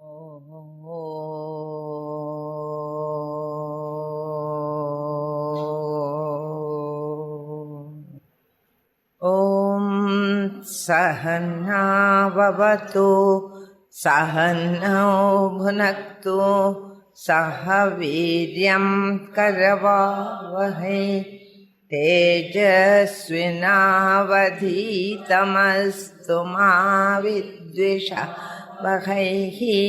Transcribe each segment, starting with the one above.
Om Sahana Vavatu Sahana Bhunaktu Sahaviryam Karavavahai Tejasvinavadhitamastu ma vidvishavahaihi.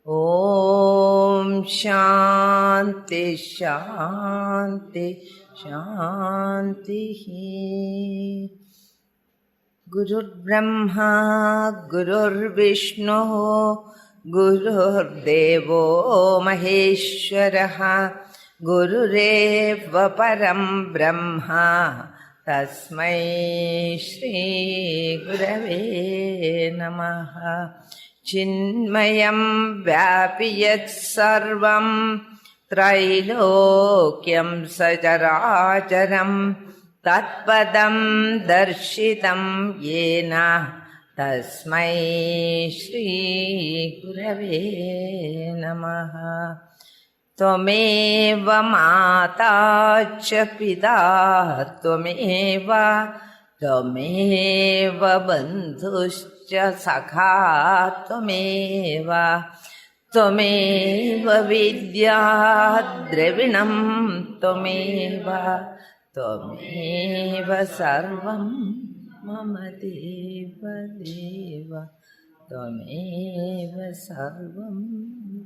Om Shanti Shanti Shantihi. Gurur Brahma Gurur Vishnu Gurur Devo Maheshwaraha Gurureva Param Brahma Tasmai Shri Gurave Namaha. Chinmayam Vyapiyat Sarvam Trailokyam Sajaracharam Tatpadam Darshitam Yena Tasmai Shri Gurave Namaha. Tvameva Mata Cha Pita Tvameva Bandhuscha Sakha Tvameva Vidya Dravinam Tvameva Sarvam Mama Deva Deva Tvameva Sarvam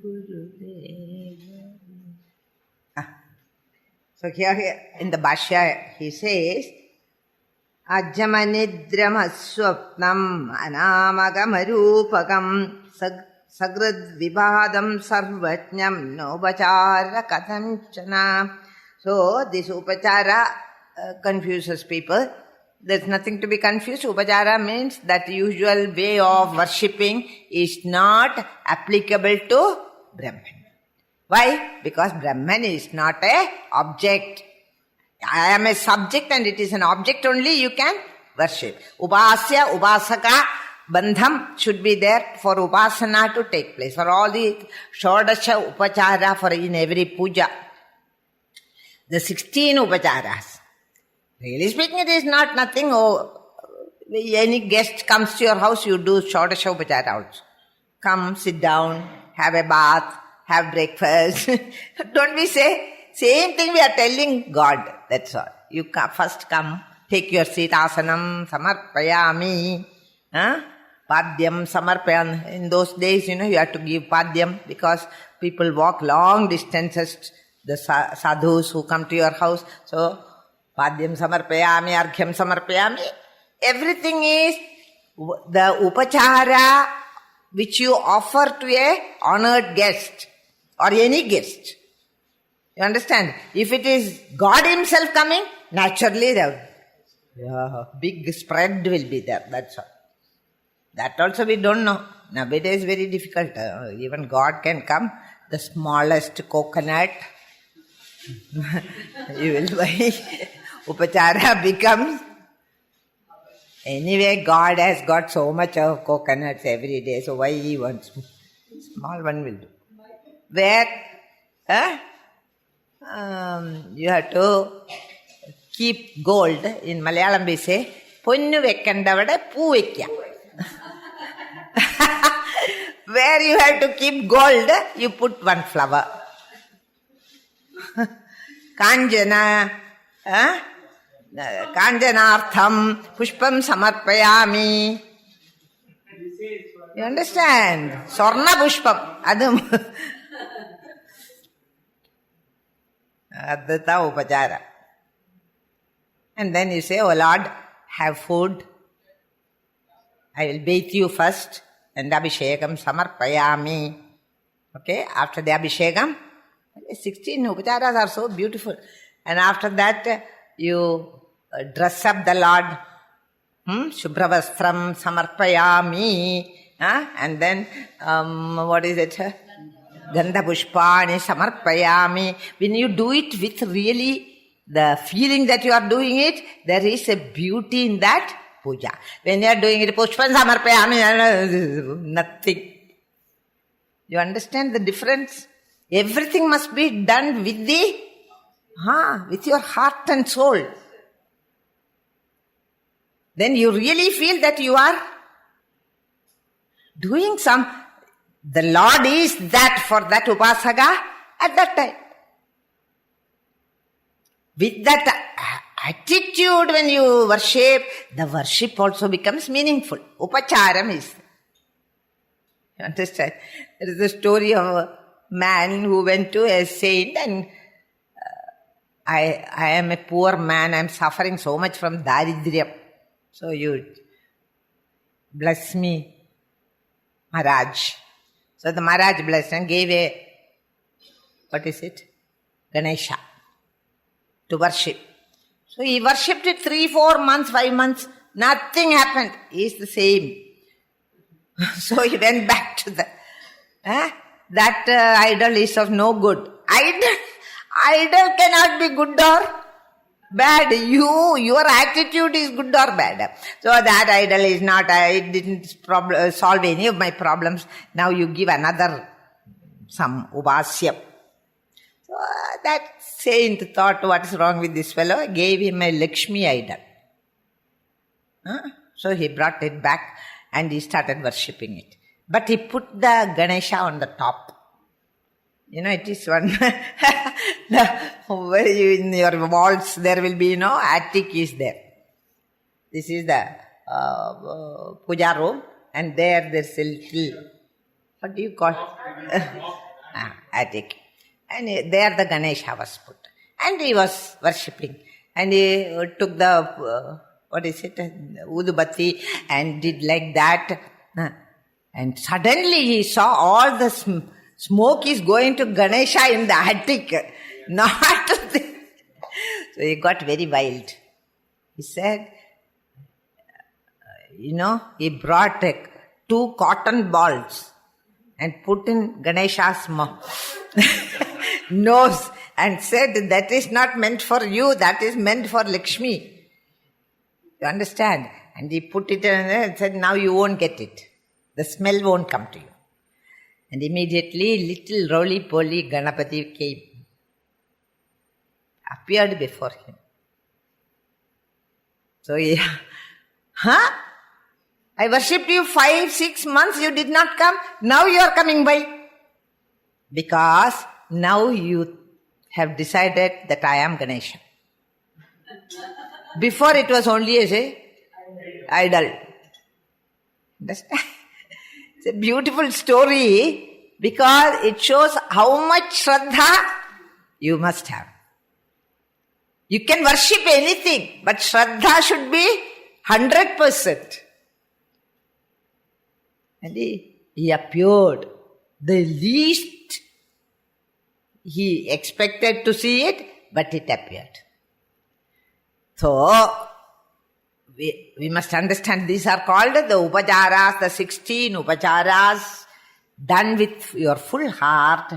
Gurudeva. So here in the Bhashya he says, Ajamanidramaswapnam anamagamarupakam sagrad vibhadam sarvajnam nobachara kathanchana. So this upachara confuses people. There's nothing to be confused. Upachara means that the usual way of worshipping is not applicable to Brahman. Why? Because Brahman is not an object. I am a subject and it is an object only you can worship. Upasya, upasaka, bandham should be there for upasana to take place. For all the shodasha upachara for in every puja. The 16 upacharas. Really speaking, it is not nothing. Oh, any guest comes to your house, you do shodasha upachara also. Come, sit down, have a bath, have breakfast. Don't we say? Same thing we are telling God. That's all. You first come, take your seat, asanam, samarpayami. Padyam, samarpayam. In those days, you have to give padyam because people walk long distances, the sadhus who come to your house. So, padyam samarpayami, arghyam samarpayami. Everything is the upachara which you offer to a honored guest or any guest. You understand? If it is God himself coming, naturally the big spread will be there. That's all. That also we don't know. Nowadays very difficult. Even God can come. The smallest coconut you will buy. Upachara becomes. Anyway, God has got so much of coconuts every day. So why he wants small one will do. Where? You have to keep gold. In Malayalam we say, Punnu vekkandavade poo vekkya. Where you have to keep gold, you put one flower. Kanjana, Kanjanartham, Pushpam samarpayami. You understand? Sorna Pushpam. Adum. Adhata upachara. And then you say, oh Lord, have food. I will bathe you first. And Abhishekam samarpayami. Okay, after the Abhishekam, 16 upacharas are so beautiful. And after that, you dress up the Lord. Shubhravastram samarpayami. And then, what is it? Gandha pushpani samarpayami. When you do it with really the feeling that you are doing it, there is a beauty in that puja. When you are doing it, pushpan samarpayami, nothing. You understand the difference? Everything must be done with with your heart and soul. Then you really feel that you are doing the Lord is that for that upasaka at that time. With that attitude when you worship, the worship also becomes meaningful. Upacharam is. You understand? There is a story of a man who went to a saint and I am a poor man, I am suffering so much from daridriyam. So you bless me, Maharaj. So the Maharaj blessed and gave Ganesha to worship. So he worshipped it 3, 4 months, 5 months. Nothing happened. He is the same. So he went back to that idol is of no good. Idol cannot be good or bad. Your attitude is good or bad. So that idol is not, it didn't solve any of my problems. Now you give some ubasya. So that saint thought, what is wrong with this fellow? Gave him a Lakshmi idol. So he brought it back and he started worshipping it. But he put the Ganesha on the top. It is one, in your walls there will be, attic is there. This is the puja room and there's a little, what do you call it? Attic. And there the Ganesha was put. And he was worshipping. And he took the, udubati and did like that. And suddenly he saw all the smoke is going to Ganesha in the attic. Not to the... So he got very wild. He said, he brought 2 cotton balls and put in Ganesha's nose and said, that is not meant for you, that is meant for Lakshmi. You understand? And he put it in and said, now you won't get it. The smell won't come to you. And immediately little roly-poly Ganapati came. Appeared before him. So I worshipped you 5, 6 months, you did not come. Now you are coming by. Because now you have decided that I am Ganesha. Before it was only as a idol. Understand? It's a beautiful story because it shows how much Shraddha you must have. You can worship anything, but Shraddha should be 100%. And he appeared. The least he expected to see it, but it appeared. So, we must understand these are called the upacharas, the 16 upacharas done with your full heart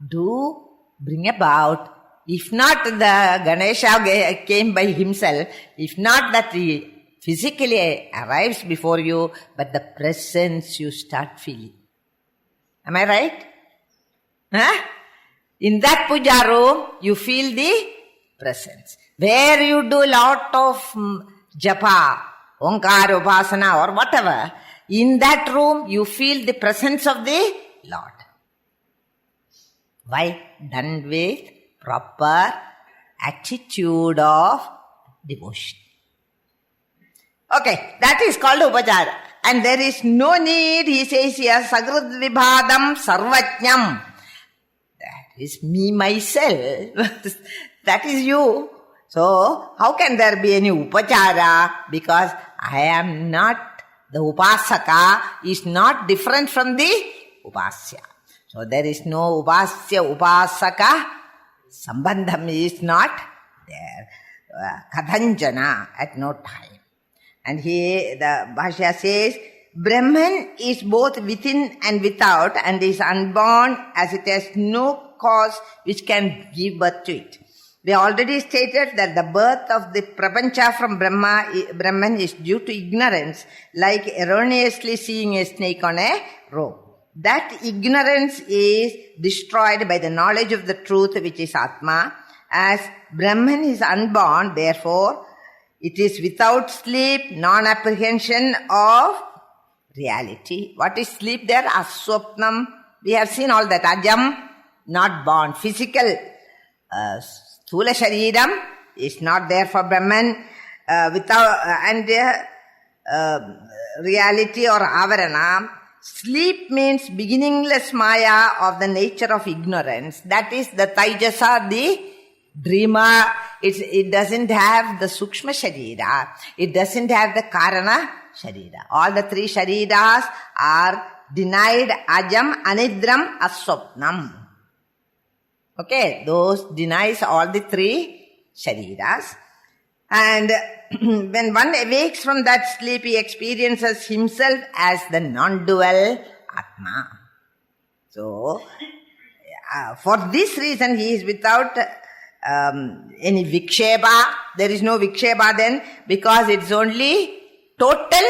do bring about. If not the Ganesha came by himself, if not that he physically arrives before you, but the presence you start feeling. Am I right? In that puja room, you feel the presence. Where you do lot of japa, onkara, upasana or whatever, in that room you feel the presence of the Lord. Why? Done with proper attitude of devotion. Okay, that is called upachara. And there is no need, he says here, sagrad vibhadam sarvajñam. That is me, myself. That is you. So, how can there be any upachara? Because I am not, the upasaka is not different from the upasya. So, there is no upasya, upasaka, sambandham is not there. Kadhanjana at no time. And here the Bhashya says, Brahman is both within and without and is unborn as it has no cause which can give birth to it. We already stated that the birth of the Prapancha from Brahman is due to ignorance, like erroneously seeing a snake on a rope. That ignorance is destroyed by the knowledge of the truth, which is Atma. As Brahman is unborn, therefore, it is without sleep, non-apprehension of reality. What is sleep there? Aswapnam. We have seen all that. Ajam, not born. Physical, sthula shariram is not there for Brahman. Reality or avarana. Sleep means beginningless maya of the nature of ignorance. That is the Taijasa, the dreamer. It doesn't have the Sukshma Sharira. It doesn't have the Karana Sharira. All the three Shariras are denied Ajam, Anidram, Aswapnam. Okay, those denies all the three Shariras. And when one awakes from that sleep, he experiences himself as the non-dual Atma. So, for this reason, he is without any viksheba. There is no viksheba then, because it's only total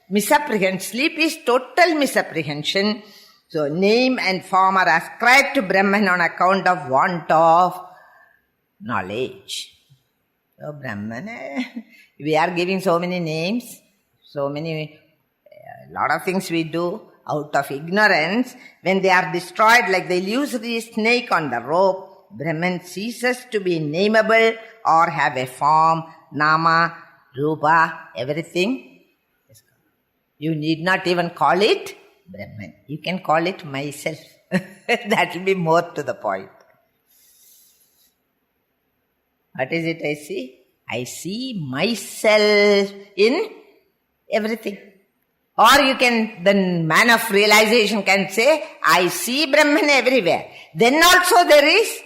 misapprehension. Sleep is total misapprehension. So, name and form are ascribed to Brahman on account of want of knowledge. So, Brahman, we are giving so many names, a lot of things we do out of ignorance. When they are destroyed, like the illusory snake on the rope, Brahman ceases to be nameable or have a form, nama, rupa, everything. You need not even call it Brahman. You can call it myself. That will be more to the point. What is it I see? I see myself in everything. Or you can, the man of realization can say, I see Brahman everywhere. Then also there is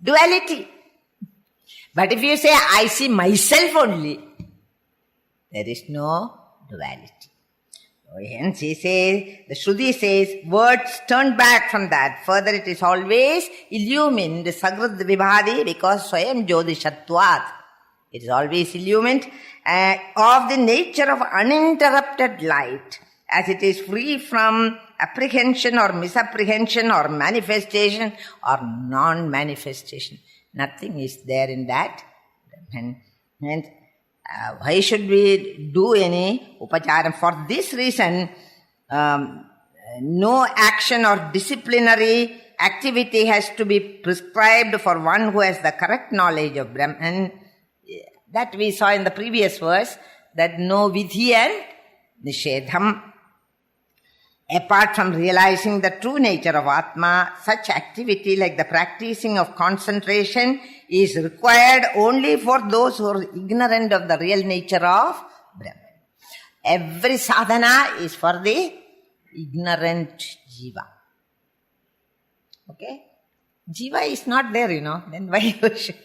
duality. But if you say, I see myself only, there is no duality. So hence he says, the Shruti says, words turn back from that. Further it is always illumined, Sagrad Vibhadi, because Swayam Jyotishatvat. It is always illumined of the nature of uninterrupted light, as it is free from apprehension or misapprehension or manifestation or non-manifestation. Nothing is there in that. And why should we do any upacharam? For this reason, no action or disciplinary activity has to be prescribed for one who has the correct knowledge of Brahman. That we saw in the previous verse, that no vidhi and nishedham. Apart from realizing the true nature of Atma, such activity like the practicing of concentration is required only for those who are ignorant of the real nature of Brahman. Every sadhana is for the ignorant jiva. Okay? Jiva is not there, then why you should?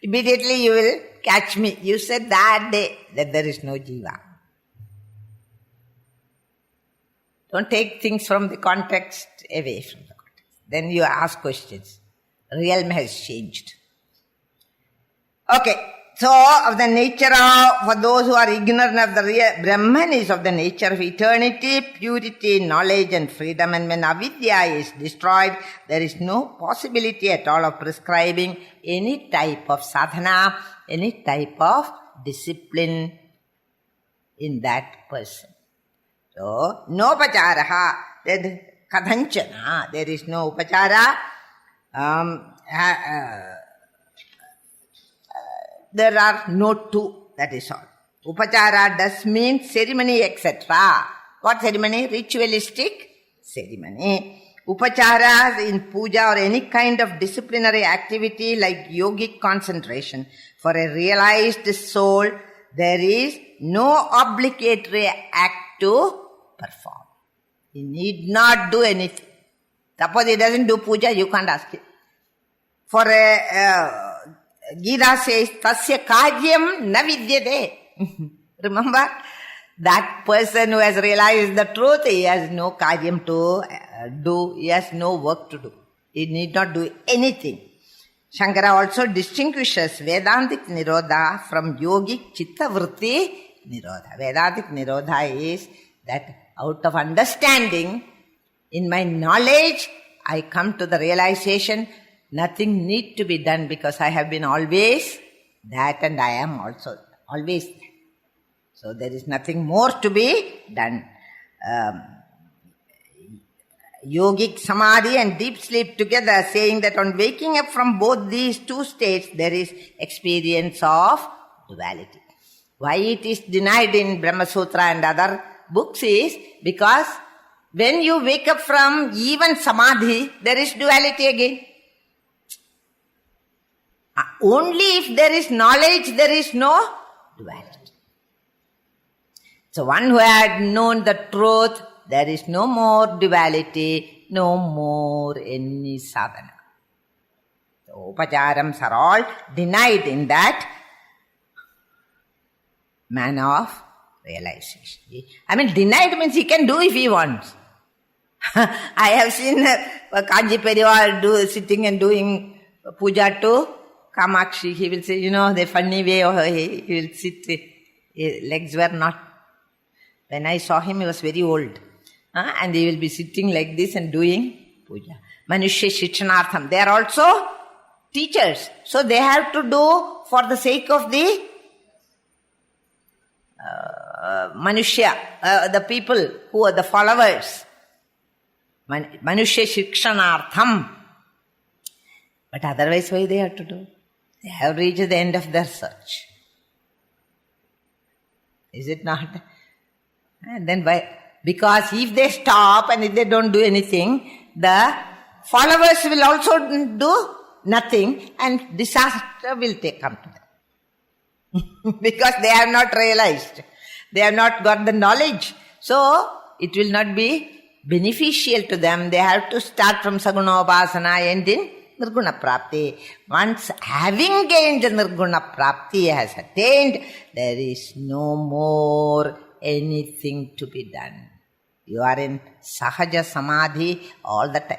Immediately you will catch me. You said that day that there is no jiva. Don't take things from the context away from the context. Then you ask questions. Realm has changed. Okay, so of the nature of, for those who are ignorant of the real, Brahman is of the nature of eternity, purity, knowledge and freedom. And when avidya is destroyed, there is no possibility at all of prescribing any type of sadhana, any type of discipline in that person. So, no upacharaha, kadhanchana, there is no upachara. There are no two, that is all. Upachara does mean ceremony, etc. What ceremony? Ritualistic ceremony. Upacharas in puja or any kind of disciplinary activity like yogic concentration. For a realized soul, there is no obligatory act to perform. He need not do anything. Suppose he doesn't do puja, you can't ask him. For a Gita says, Tasya karyam na vidyate. Remember? That person who has realized the truth, he has no karyam to do. He has no work to do. He need not do anything. Shankara also distinguishes Vedantic Nirodha from Yogic Chitta Vritti Nirodha. Vedantic Nirodha is that out of understanding, In my knowledge, I come to the realization nothing need to be done because I have been always that and I am also always that. So there is nothing more to be done. Yogic samadhi and deep sleep together, saying that on waking up from both these two states, there is experience of duality. Why it is denied in Brahma Sutra and other books is because when you wake up from even samadhi, there is duality again. Only if there is knowledge, there is no duality. So one who had known the truth, there is no more duality, no more any sadhana. The upacharams are all denied in that manner of realization. I mean, denied means he can do if he wants. I have seen Kanji Periwal sitting and doing puja to Kamakshi. He will say, the funny way he will sit. His legs were not. When I saw him, he was very old. And he will be sitting like this and doing puja. Manushya Shikshanartham. They are also teachers. So they have to do for the sake of the Manushya, the people who are the followers. Manushya Shikshanartham. But otherwise, why they have to do? They have reached the end of their search. Is it not? And then why? Because if they stop and if they don't do anything, the followers will also do nothing and disaster will come to them. Because they have not realized. They have not got the knowledge. So, it will not be beneficial to them. They have to start from Saguna Upasana and in Nirguna Prapti. Once having gained Nirguna Prapti has attained, there is no more anything to be done. You are in Sahaja Samadhi all the time.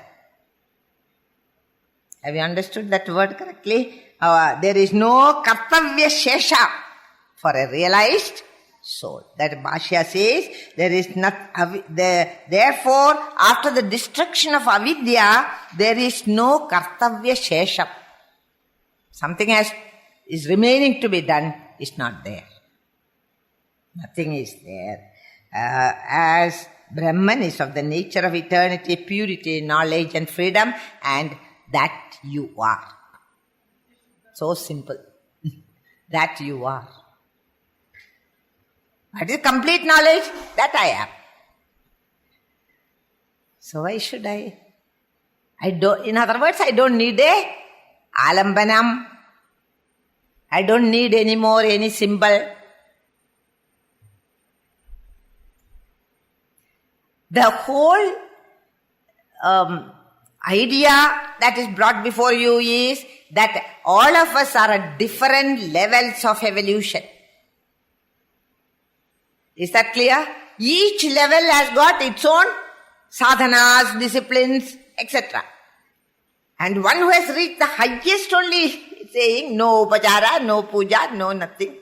Have you understood that word correctly? There is no Kartavya Shesha for a realized soul. That Bhashya says, there is not, therefore, after the destruction of avidya, there is no Kartavya Shesha. Something is remaining to be done, is not there. Nothing is there. As Brahman is of the nature of eternity, purity, knowledge and freedom, and that you are. So simple. That you are. What is complete knowledge? That I am. So why should I? In other words, I don't need a alambanam. I don't need any more any symbol. The whole idea that is brought before you is that all of us are at different levels of evolution. Is that clear? Each level has got its own sadhanas, disciplines, etc. And one who has reached the highest only saying no upachara, no puja, no nothing.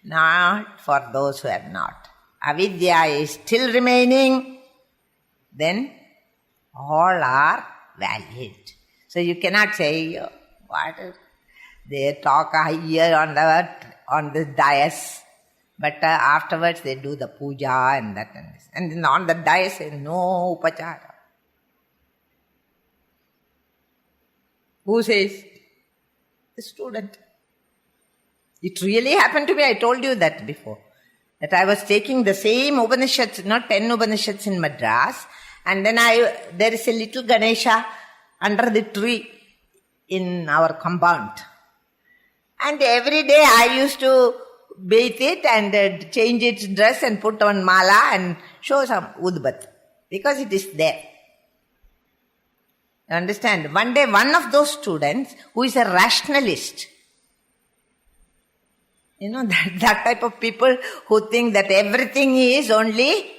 Not for those who have not. Avidya is still remaining. Then all are valid. So you cannot say, what? They talk here on the dais, but afterwards they do the puja and that and this. And then on the dais say, no upachara. Who says? The student. It really happened to me. I told you that before. That I was taking the same Upanishads, not 10 Upanishads in Madras, and then there is a little Ganesha under the tree in our compound. And every day I used to bathe it and change its dress and put on mala and show some udbat. Because it is there. You understand? One day one of those students who is a rationalist, that type of people who think that everything is only,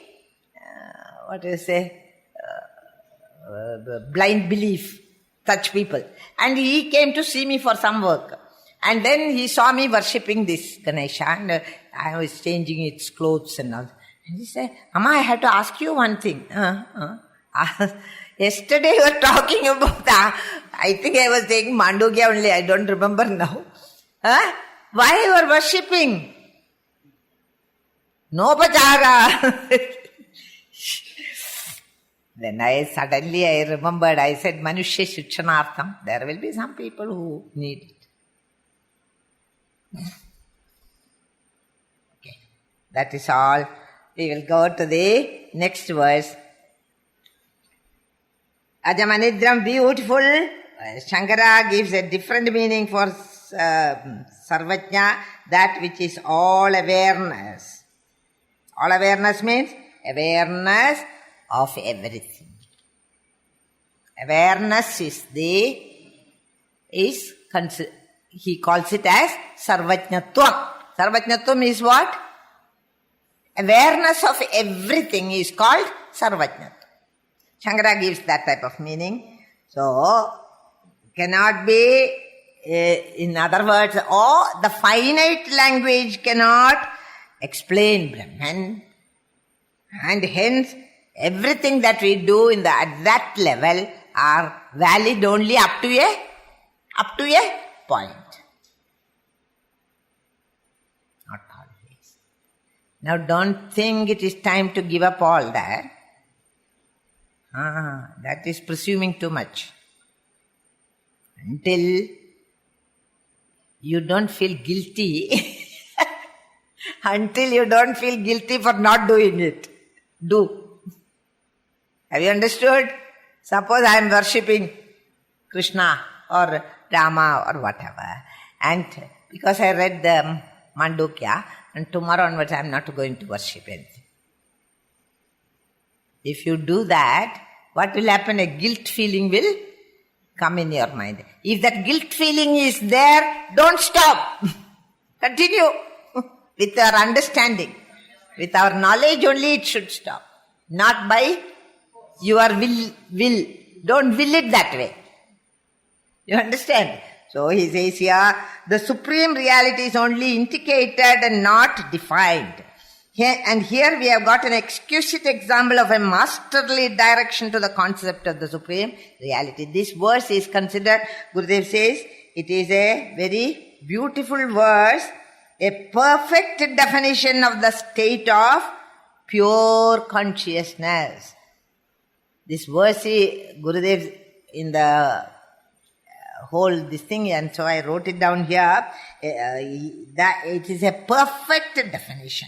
blind belief, such people. And he came to see me for some work. And then he saw me worshipping this Ganesha and I was changing its clothes and all. And he said, Amma, I have to ask you one thing. Yesterday you were talking about, I think I was taking Mandukya only, I don't remember now. Huh? Why you are worshipping? Nopachara. Then I remembered, I said, Manushya Shikshanartham. There will be some people who need it. Okay, that is all. We will go to the next verse. Ajamanidram, beautiful. Shankara gives a different meaning for Sarvajna, that which is all awareness. All awareness means awareness of everything. Awareness he calls it as Sarvajnatvam. Sarvajnatvam is what? Awareness of everything is called Sarvajnatvam. Shankara gives that type of meaning. So, cannot be, in other words, the finite language cannot explain Brahman. And hence, everything that we do at that level are valid only up to a point. Not always. Now don't think it is time to give up all that. That is presuming too much. Until you don't feel guilty, until you don't feel guilty for not doing it, do. Have you understood? Suppose I am worshipping Krishna or Rama or whatever, and because I read the Mandukya, and tomorrow onwards I am not going to worship anything. If you do that, what will happen? A guilt feeling will come in your mind. If that guilt feeling is there, don't stop. Continue with our understanding. With our knowledge only it should stop. Not by your will. Don't will it that way. You understand? So he says here, the supreme reality is only indicated and not defined. Here we have got an exquisite example of a masterly direction to the concept of the supreme reality. This verse is considered, Gurudev says, it is a very beautiful verse, a perfect definition of the state of pure consciousness. This verse, Gurudev in the whole this thing, and so I wrote it down here, that it is a perfect definition.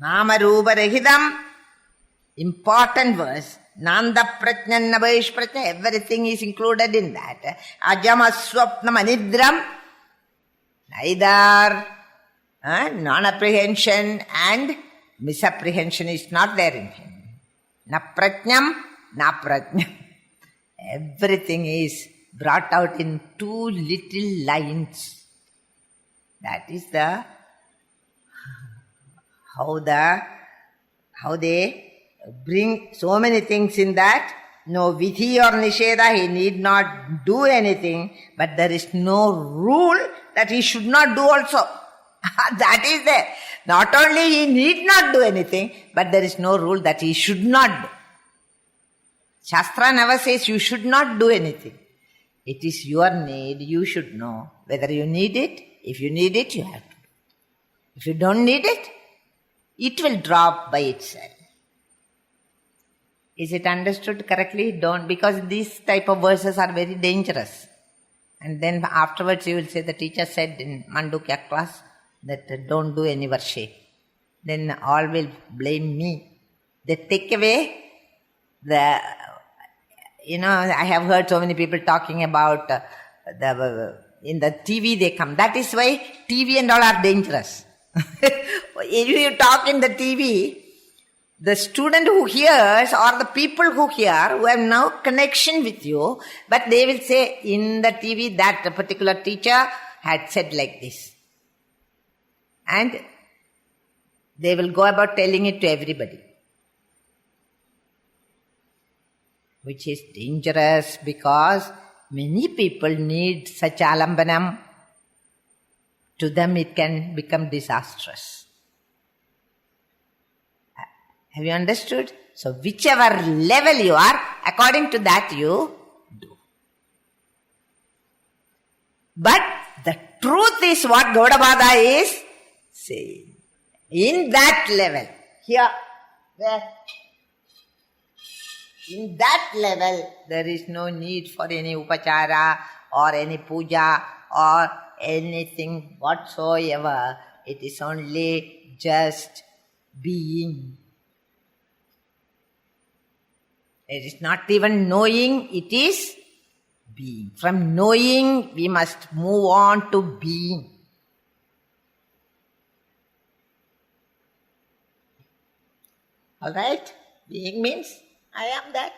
Nama Rupa Rahidam, important verse. Nanda Prajna Nabaish Prajna, everything is included in that. Ajama Swapnam Anidram, neither non-apprehension and misapprehension is not there in him. Na Prajnam, na Prajnam. Everything is brought out in two little lines. That is how they bring so many things in that. No vidhi or nisheda, he need not do anything, but there is no rule that he should not do also. That is there. Not only he need not do anything, but there is no rule that he should not do. Shastra never says you should not do anything. It is your need, you should know whether you need it. If you need it, you have to. If you don't need it, it will drop by itself. Is it understood correctly? Don't, because these type of verses are very dangerous. And then afterwards you will say the teacher said in Mandukya class that don't do any worship. Then all will blame me. They take away I have heard so many people talking about in the TV they come. That is why TV and all are dangerous. If you talk in the TV, the student who hears or the people who hear, who have no connection with you, but they will say in the TV that a particular teacher had said like this. And they will go about telling it to everybody. Which is dangerous because many people need such alambanam. To them it can become disastrous. Have you understood? So whichever level you are, according to that you do. But the truth is what Gaudapada is saying. In that level, here, there, in that level, there is no need for any upachara or any puja or anything whatsoever. It is only just being. It is not even knowing, it is being. From knowing, we must move on to being. Alright? Being means, I am that.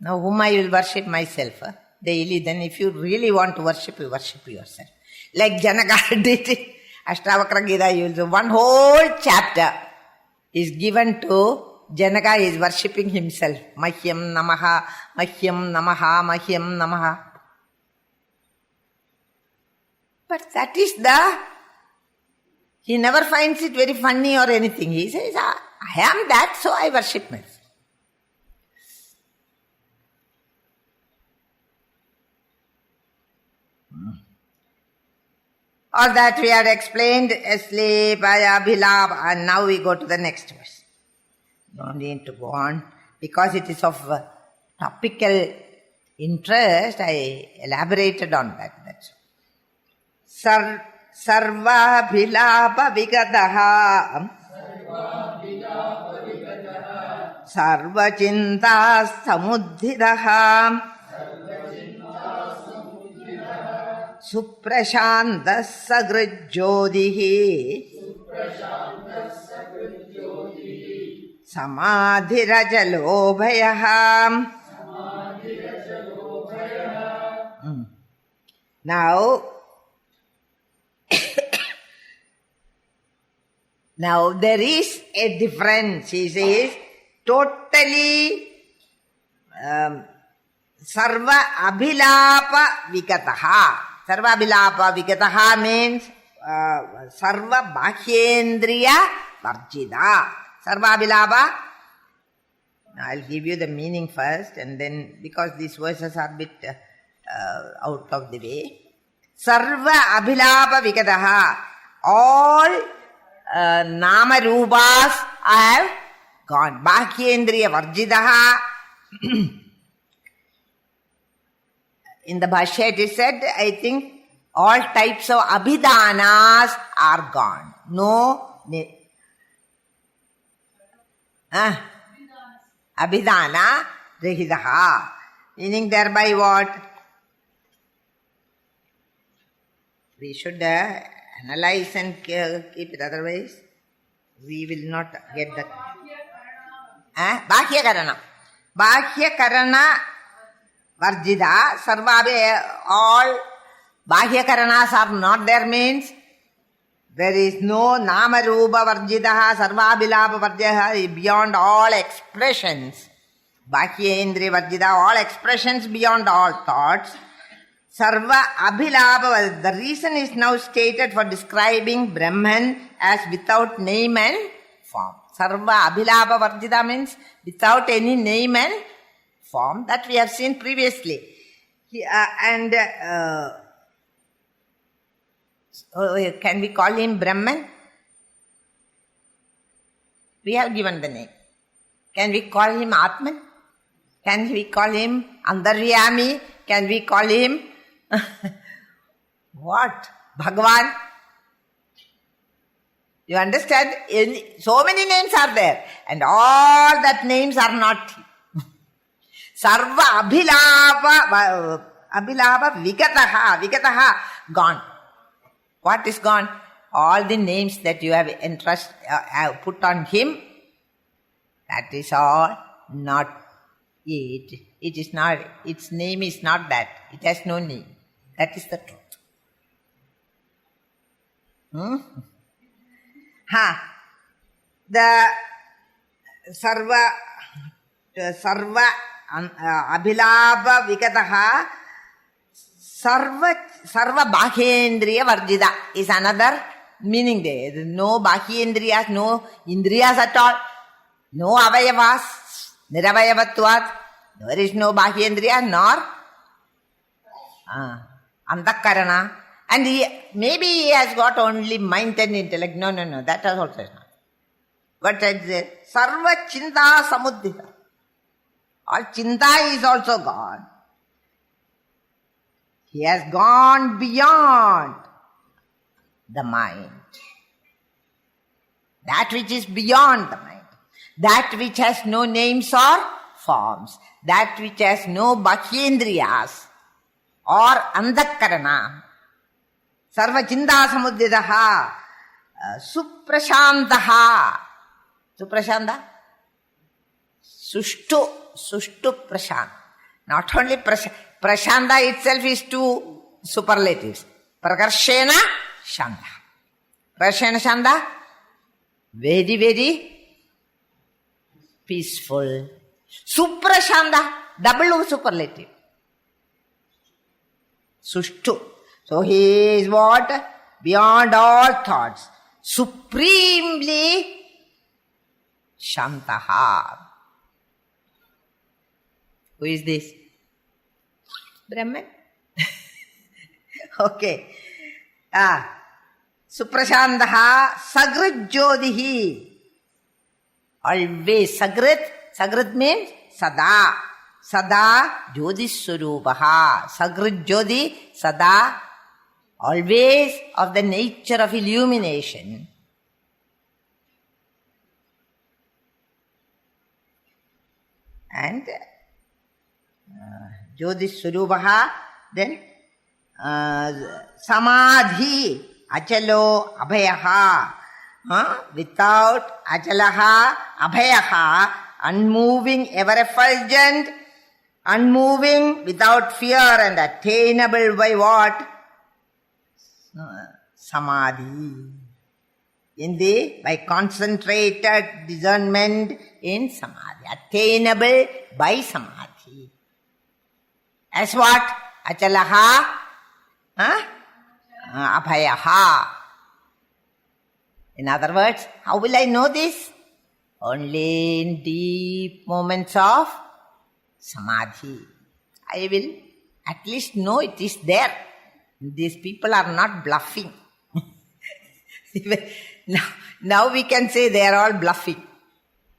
Now whom I will worship? Myself daily. Then if you really want to worship, you worship yourself. Like Janaka did it. Ashtavakra Gita, you will do. One whole chapter is given to Janaka is worshipping himself. Mahyam namaha, mahyam namaha, mahyam namaha. But that is he never finds it very funny or anything. He says, I am that, so I worship myself. All that we had explained, asleep, abhilab, and now we go to the next verse. No need to go on, because it is of topical interest, I elaborated on that. That's sarva bhilapa vigataha sarva chinta samudhidaha suprashantas sagrajyodihi samadhirajalobayah. Now there is a difference. He says totally sarva abhilapa vikataha. Sarva abhilapa vikataha means sarva bhakhyendriya varjida. Sarva abhilapa. Now I'll give you the meaning first, and then because these verses are a bit out of the way. Sarva abhilapa vikataha. All nama rubas have gone. Bhakhyendriya varjidaha. In the Bhashya it is said, I think, all types of abhidanas are gone. No. Abhidana rehidaha. Meaning thereby what? We should analyze and keep it, otherwise we will not get the Bhakya Karana. Bhakya Karana Varjida. Sarva, all Bhakya Karanas are not there means there is no Nama Rupa Varjidaha, Sarva Abhilapa Varjidaha, beyond all expressions. Bhakya Indriya Varjida, all expressions beyond all thoughts. Sarva Abhilapa, the reason is now stated for describing Brahman as without name and form. Sarva Abhilapa Varjida means without any name and form, that we have seen previously. Can we call him Brahman? We have given the name. Can we call him Atman? Can we call him Andaryami? Can we call him what? Bhagavan? You understand? So many names are there, and all that names are not. Sarva abhilapa vikataha, gone. What is gone? All the names that you have put on him, that is all not it. It is not, its name is not that. It has no name. That is the truth. The sarva abhilapa vikataha sarva bhakhendriya varjida is another meaning there is no bahyendriyas, no indriyas at all, no avayavas, niravayavatvat. There is no bahyendriya nor antakarana. And maybe he has got only mind and intellect. No, that is also not. But it is sarva chinta samuddhita. All chinta is also gone. He has gone beyond the mind. That which is beyond the mind. That which has no names or forms. That which has no bahyendriyas or antakarana. Sarva chinta samuddhidaha. Suprashantaha. Suprashanta? Sushtu prashant. Not only prashanta itself is two superlatives. Prakarshena shanta. Prakarshena shanta, very, very peaceful. Suprashanta, double superlative. Sushtu. So he is what? Beyond all thoughts. Supremely Shantaha. Who is this? Brahman? Okay. Suprashantaha Sagrit Always Sagrit means Sada. Sada Jyotiswarupaha. Sagrit Jyoti Sada. Always of the nature of illumination. And Jyotiswarupaha, then Samadhi, Achalo, Abhayaha. Without Achalaha, Abhayaha, unmoving, ever effulgent, unmoving, without fear, and attainable by what? Samadhi. By concentrated discernment in Samadhi. Attainable by Samadhi. As what? Achalaha, Abhayaha. In other words, how will I know this? Only in deep moments of Samadhi. I will at least know it is there. These people are not bluffing. Now we can say they are all bluffing.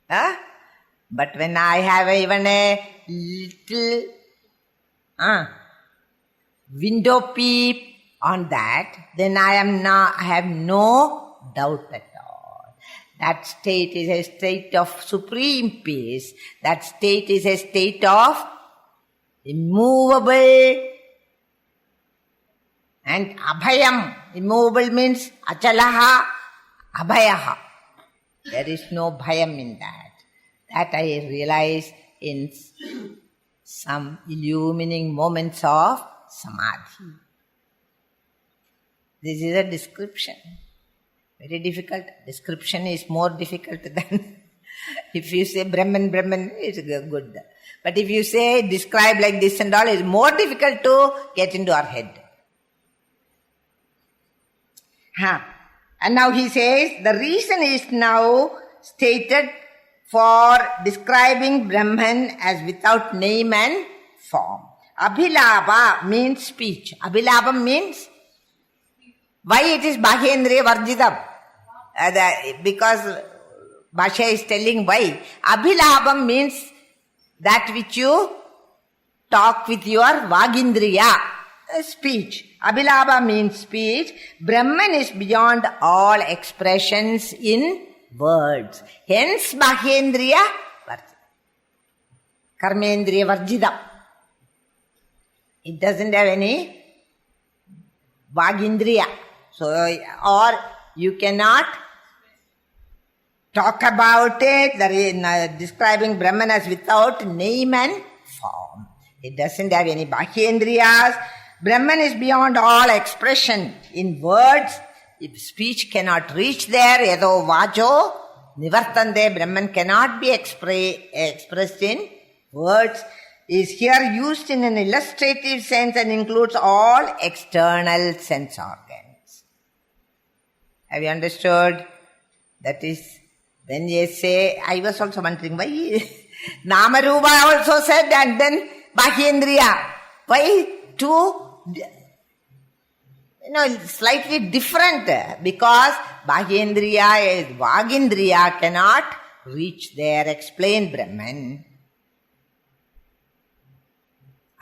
But when I have even a little window peep on that, then I have no doubt at all. That state is a state of supreme peace. That state is a state of immovable and abhayam. Immovable means achalaha, abhayaha. There is no bhayam in that. That I realize in some illumining moments of samadhi. This is a description. Very difficult. Description is more difficult than if you say Brahman, it's good. But if you say describe like this and all, it's more difficult to get into our head. And now he says, the reason is now stated for describing Brahman as without name and form. Abhilabha means speech. Abhilabha means why it is Bahyendriya Varjitam. Because Bhashya is telling why. Abhilabham means that which you talk with your Vagindriya. Speech. Abhilabha means speech. Brahman is beyond all expressions in words. Hence Bahyendriya Varjitam. Karmendriya Varjitam. It doesn't have any Vagindriya. So, or you cannot talk about it, describing Brahman as without name and form. It doesn't have any Bahyendriyas. Brahman is beyond all expression in words. If speech cannot reach there, yado vajo nivartande, Brahman cannot be expressed in words, is here used in an illustrative sense and includes all external sense organs. Have you understood? That is, when you say, I was also wondering why Namarupa also said and then Bahyendriya. Why two? Slightly different, because Bahyendriya is Vagindriya cannot reach there, explain Brahman.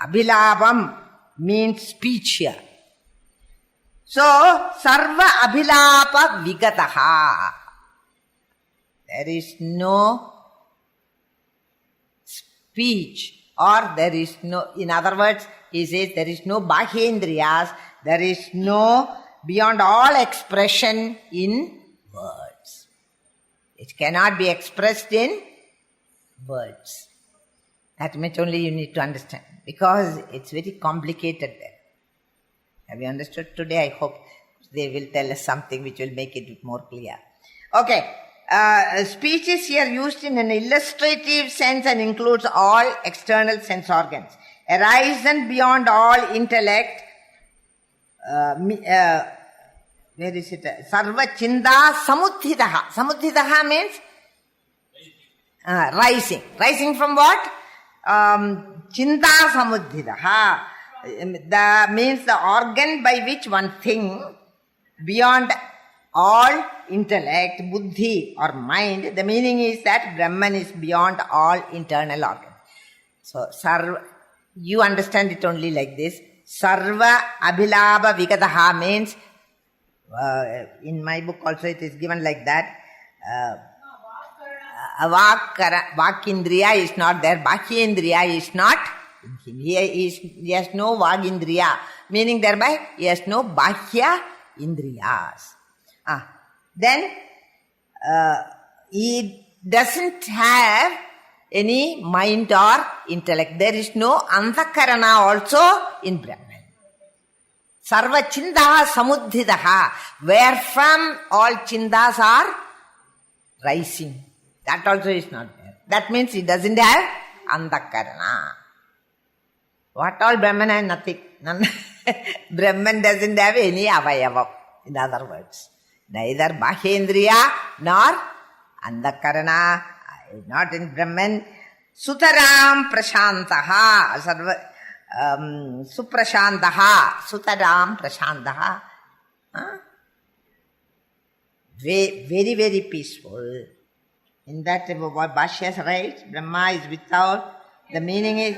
Abhilabam means speech here. So, Sarva Abhilapa Vigataha. There is no speech, or there is no, in other words, he says there is no Bahyendriyas, there is no beyond all expression in words. It cannot be expressed in words. That much only you need to understand, because it's very complicated there. Have you understood today? I hope they will tell us something which will make it more clear. Okay. Speech is here used in an illustrative sense and includes all external sense organs. Arisen beyond all intellect. Where is it? Sarva Chinda Samudhidaha. Samudhidaha means rising. Rising from what? Chinda Samudhidaha. That means the organ by which one thinks beyond all intellect, buddhi or mind. The meaning is that Brahman is beyond all internal organs. So, you understand it only like this. Sarva Abhilabha Vigataha means, in my book also it is given like that. Vakindriya is not there. Bahyendriya is not in him. He has no Vagindriya. Meaning thereby, he has no Bahya Indriyas. Then, he doesn't have any mind or intellect. There is no Anthakarana also in Brahman. Sarva Chindaha Samudhidaha, wherefrom all Chindas are rising. That also is not there. That means he doesn't have Anthakarana. What all Brahman has? Nothing. Brahman doesn't have any Avayava, in other words. Neither Bahyendriya nor Anthakarana, not in Brahman. Sutaram Prashantaha, Suprashantaha, Sutaram Prashantaha. Very, very peaceful. In that Bhashya writes, Brahma is without, the meaning is,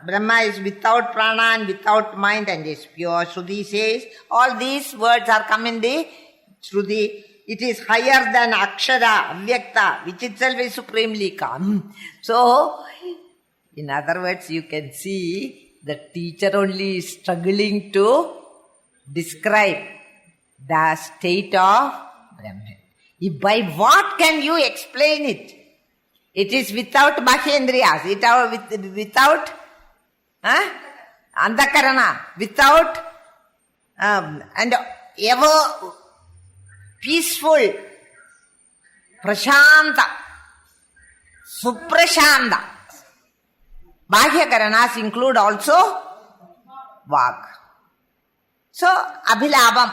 Brahma is without prana and without mind and is pure. Shruti says, all these words are come in the Shruti. It is higher than Akshara, Avyakta, which itself is supremely calm. So, in other words, you can see the teacher only is struggling to describe the state of Brahman. By what can you explain it? It is without Bahyendriyas, without Anthakarana, without and ever peaceful, Prashanta, Suprashanta. Bahyakaranas include also Vag. So, Abhilabham,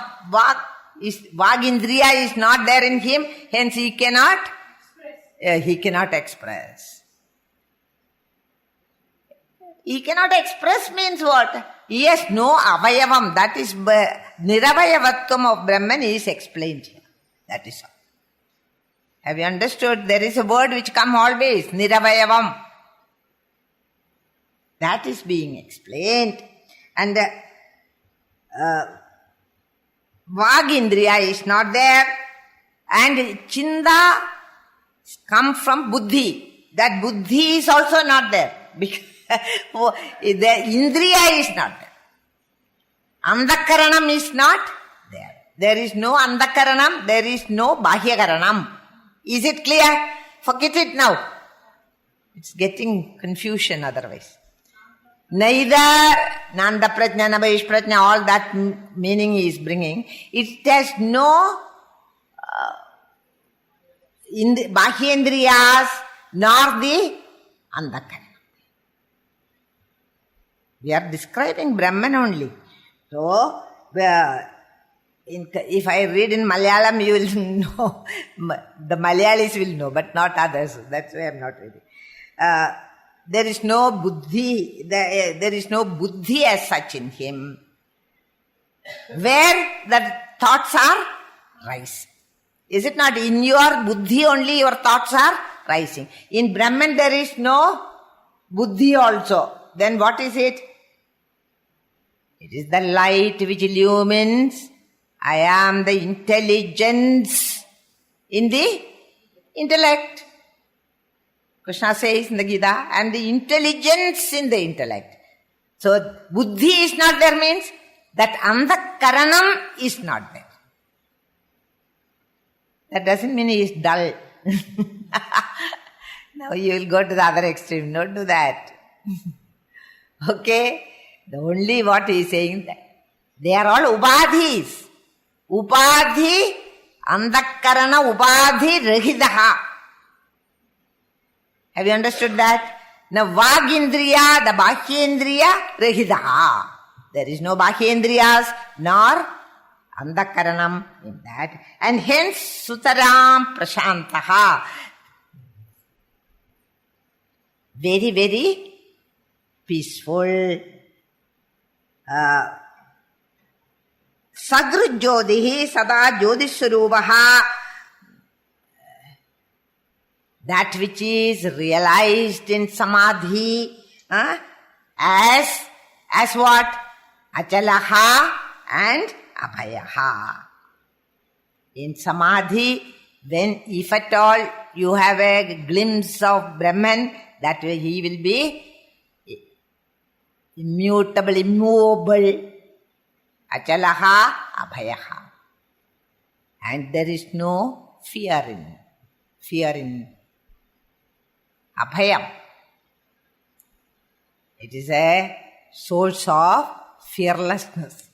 Vagindriya is not there in him, hence he cannot express. He cannot express means what? He has no avayavam. That is, niravayavatvam of Brahman is explained here. That is all. Have you understood? There is a word which comes always, niravayavam. That is being explained. And Vagindriya is not there. And Chinda come from buddhi. That buddhi is also not there. Because the Indriya is not there. Anthakarana is not there. There is no Anthakaranam, there is no Bahyakaranam. Is it clear? Forget it now. It's getting confusion otherwise. Neither Nanda Prajna, Nabaish Prajna, all that meaning he is bringing. It has no Bahyendriyas nor the Anthakarana. We are describing Brahman only. So, if I read in Malayalam, you will know. The Malayalis will know, but not others. That's why I am not reading. There is no buddhi. There is no buddhi as such in him. Where the thoughts are rising. Is it not? In your buddhi only your thoughts are rising. In Brahman there is no buddhi also. Then what is it? It is the light which illumines. I am the intelligence in the intellect. Krishna says in the Gita, and the intelligence in the intellect. So, buddhi is not there means that andhakaranam is not there. That doesn't mean he is dull. Now you will go to the other extreme. Don't do that. Okay? The only what he is saying, they are all ubadhis. Upadhi, andhakarana ubadhi rahidaha. Have you understood that? Now vagindriya, the bahyendriya rahidaha. There is no bahyendriyas nor andhakaranam in that. And hence sutaram prashantaha. Very, very peaceful. Sagrujyodihi sada jyodiswarupaha. That which is realized in samadhi as what? Achalaha and abhayaha. In samadhi, when if at all you have a glimpse of Brahman, that way he will be immutable, immovable. Achalaha, abhayaha. And there is no fear in abhayam. It is a source of fearlessness.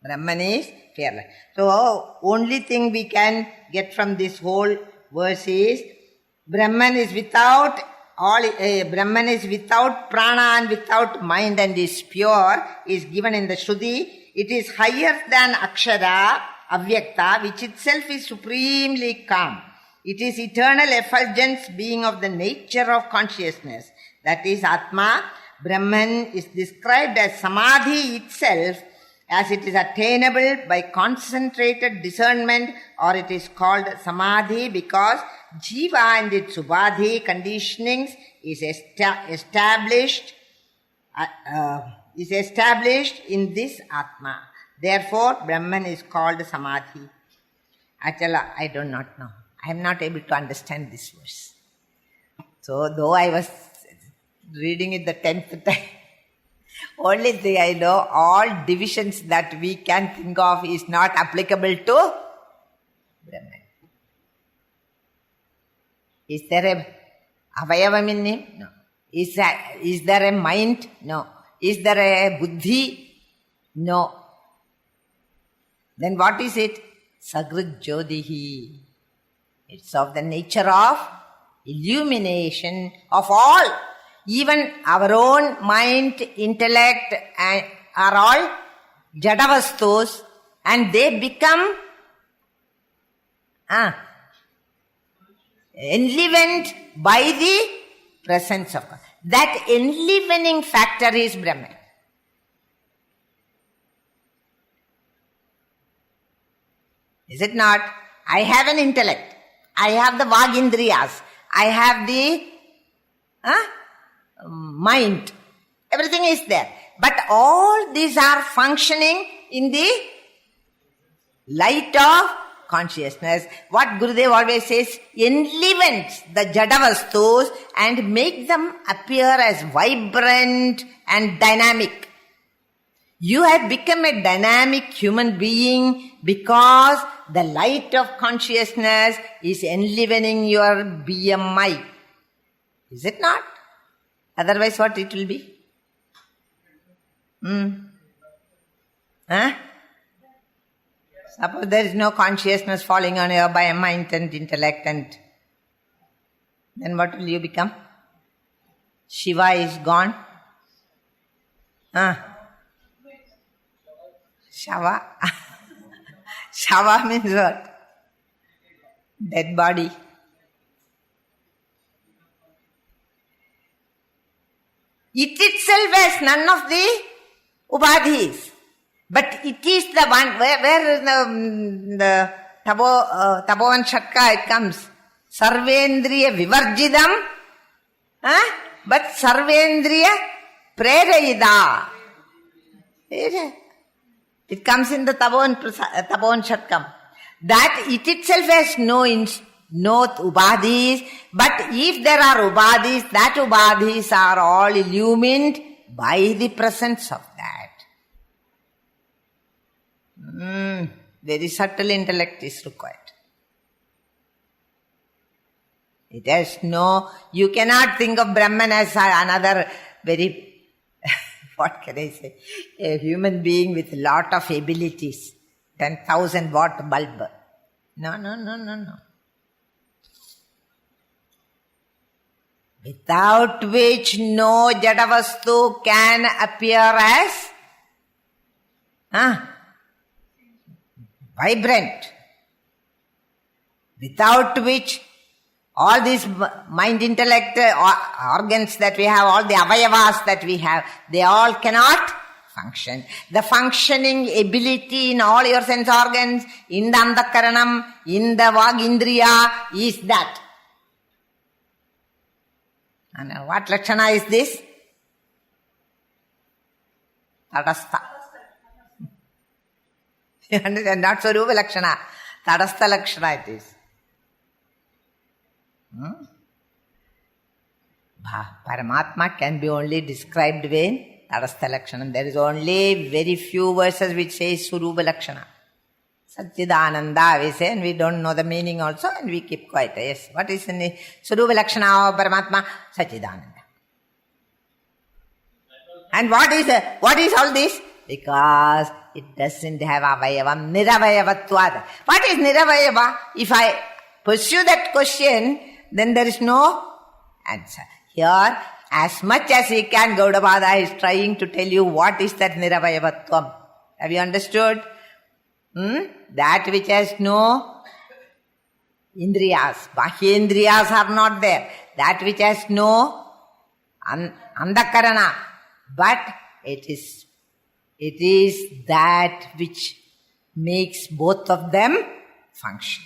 Brahman is fearless. So, only thing we can get from this whole verse is Brahman is without Brahman is without prana and without mind and is pure, is given in the Shruti. It is higher than Akshara, Avyakta, which itself is supremely calm. It is eternal effulgence, being of the nature of consciousness. That is Atma. Brahman is described as Samadhi itself, as it is attainable by concentrated discernment, or it is called Samadhi because Jiva and its Ubadhi conditionings is established in this Atma. Therefore, Brahman is called Samadhi. Achala, I do not know. I am not able to understand this verse. So, though I was reading it the 10th time, only thing I know, all divisions that we can think of is not applicable to Brahman. Is there a avayavam in him? No. Is there a mind? No. Is there a buddhi? No. Then what is it? Sagrujyodihi. It's of the nature of illumination of all. Even our own mind, intellect are all jadavastus, and they become enlivened by the presence of God. That enlivening factor is Brahman. Is it not? I have an intellect. I have the vagindriyas. I have the mind. Everything is there. But all these are functioning in the light of consciousness. What Gurudev always says, enlivens the jadavastus and make them appear as vibrant and dynamic. You have become a dynamic human being because the light of consciousness is enlivening your BMI. Is it not? Otherwise what it will be? Suppose there is no consciousness falling on you by mind and intellect, and then what will you become? Shiva is gone. Shava. Shava means what? Dead body. It itself has none of the ubadhis. But it is the one, where is the Tapovan Shatka, it comes. Sarvendriya Vivarjidam, but Sarvendriya Prerayida. It comes in the Tapovan Shatkam. That it itself has no ubadhis, but if there are ubadhis, that ubadhis are all illumined by the presence of that. Very subtle intellect is required. It has no, you cannot think of Brahman as another very, what can I say, a human being with a lot of abilities, 10,000 watt bulb. No. Without which no Jadavastu can appear as vibrant. Without which all these mind, intellect, organs that we have, all the avayavas that we have, they all cannot function. The functioning ability in all your sense organs, in the andhakaranam, in the vagindriya, is that. And what lakshana is this? Tadastha. You understand? Not Swarupa lakshana. Tadastha lakshana it is. Paramatma can be only described with Tadastha Lakshanam. There is only very few verses which say Swarupa Lakshana. Satchidananda we say, and we don't know the meaning also, and we keep quiet. Yes, what is in the Swarupa Lakshana of Paramatma? Satchidananda. And what is all this? Because it doesn't have avayavam, niravayavatvada. What is niravayava? If I pursue that question, then there is no answer. Here, as much as he can, Gaudapada is trying to tell you what is that niravayavattvam. Have you understood? That which has no indriyas, bahyendriyas are not there. That which has no andakarana. But it is that which makes both of them function.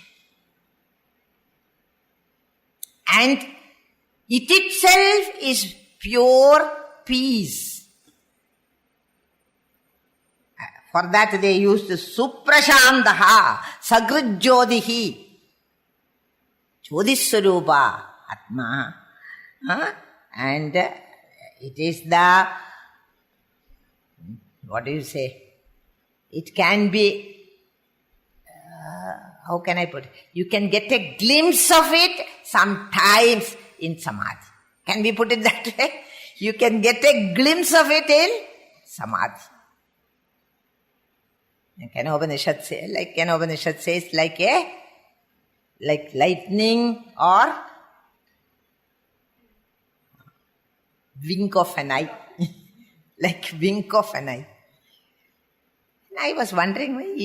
And it itself is pure peace. For that they used Suprashantaha, Sagrujyodihi, Jodhiswarupa, Atma. And it is the, what do you say? It can be, how can I put it? You can get a glimpse of it sometimes in Samadhi. Can we put it that way? You can get a glimpse of it in Samadhi. Kenopanishad says, like lightning or wink of an eye. Like wink of an eye. And I was wondering why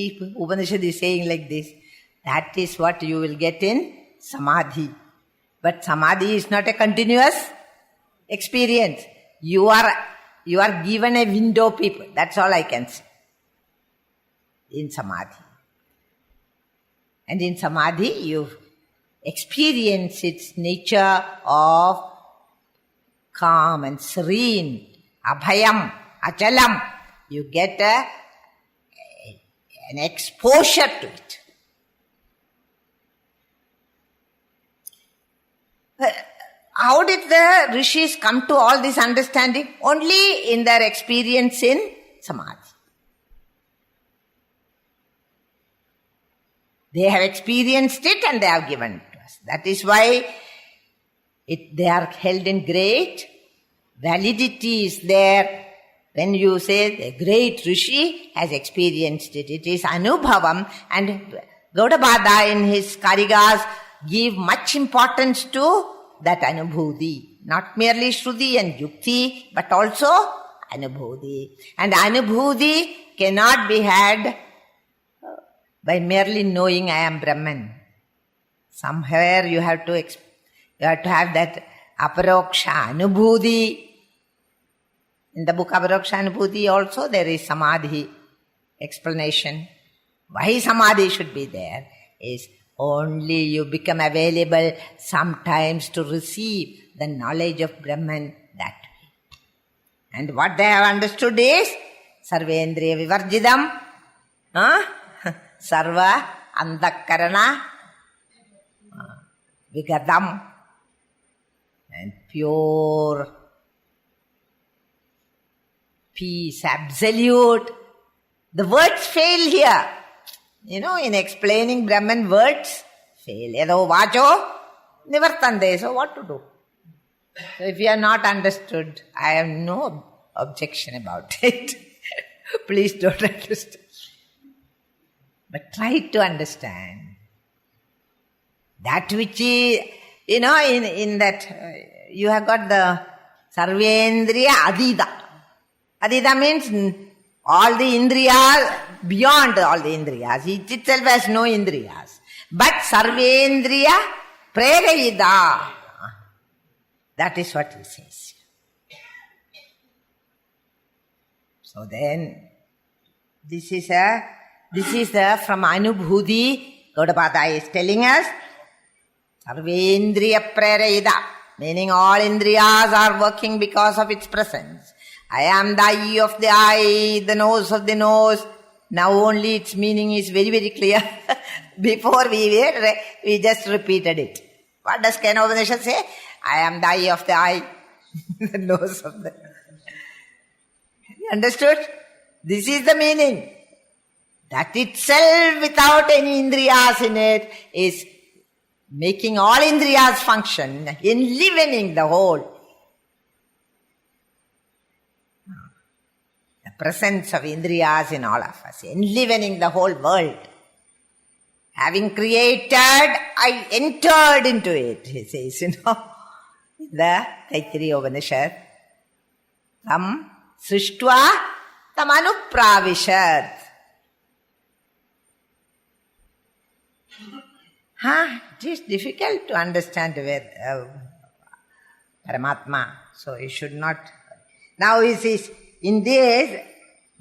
Upanishad is saying like this. That is what you will get in Samadhi. But Samadhi is not a continuous experience. You are given a window, people. That's all I can say. In Samadhi. And in Samadhi, you experience its nature of calm and serene, abhayam, achalam. You get an exposure to it. How did the rishis come to all this understanding? Only in their experience in Samadhi. They have experienced it and they have given it to us. That is why they are held in great validity is there. When you say the great rishi has experienced it, it is anubhavam, and Gaudapada in his Karigas give much importance to that anubhuti. Not merely Shruti and Yukti, but also Anubhuti. And Anubhuti cannot be had by merely knowing I am Brahman. Somewhere you have to have that aparoksha Anubhuti. In the book Aparoksha Anubhuti also there is samadhi explanation. Why samadhi should be there is only you become available sometimes to receive the knowledge of Brahman that way. And what they have understood is Sarvendriya Vivarjidam, Sarva Antakarana Vigadam, and pure peace, absolute. The words fail here. In explaining Brahman, words fail. Yado vacho nivartande. So what to do? So if you are not understood, I have no objection about it. Please don't understand. But try to understand. That which is, in that, you have got the Sarvendriya Adida. Adida means all the Indriyas, beyond all the Indriyas. It itself has no Indriyas. But Sarvendriya Prerayida. That is what he says. So then, this is from Anubhuti, Gaudapada is telling us, Sarvendriya Prerayida, meaning all Indriyas are working because of its presence. I am the eye of the eye, the nose of the nose. Now only its meaning is very, very clear. Before we just repeated it. What does Kena Upanishad say? I am the eye of the eye, the nose of the... You understood? This is the meaning. That itself, without any indriyas in it, is making all indriyas function, enlivening the whole. The presence of indriyas in all of us, enlivening the whole world. Having created, I entered into it, he says, in the Taittiriya Upanishad. Tam srishtva tam anupravishat. It is difficult to understand where Paramatma. So you should not. Now he says, in this,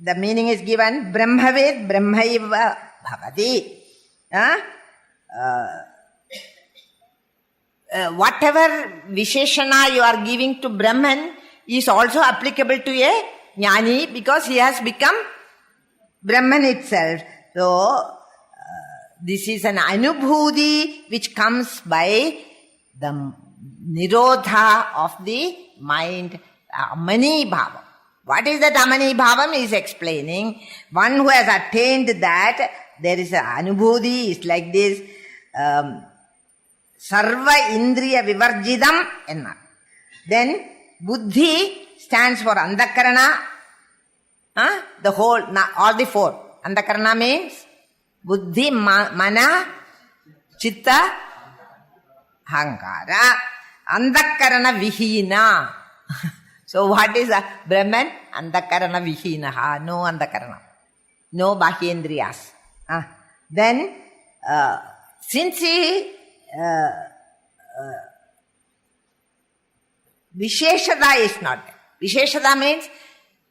the meaning is given, Brahmavid Brahmaiva Bhavati. Whatever Visheshana you are giving to Brahman is also applicable to a Jnani because he has become Brahman itself. So, this is an Anubhuti which comes by the Nirodha of the mind, Amani Bhava. What is that Amani Bhavam? He is explaining. One who has attained that, there is an Anubhuti, is like this, Sarva Indriya Vivarjidam enna. Then, Buddhi stands for Antakarana, the whole, all the four. Antakarana means Buddhi, Mana, Chitta, Hankara. Antakarana Vihina. So what is a Brahman? Antakarana Vihinaha. No Antakarana. No Bahyendriyas. Then, since he Visheshada is not there. Visheshada means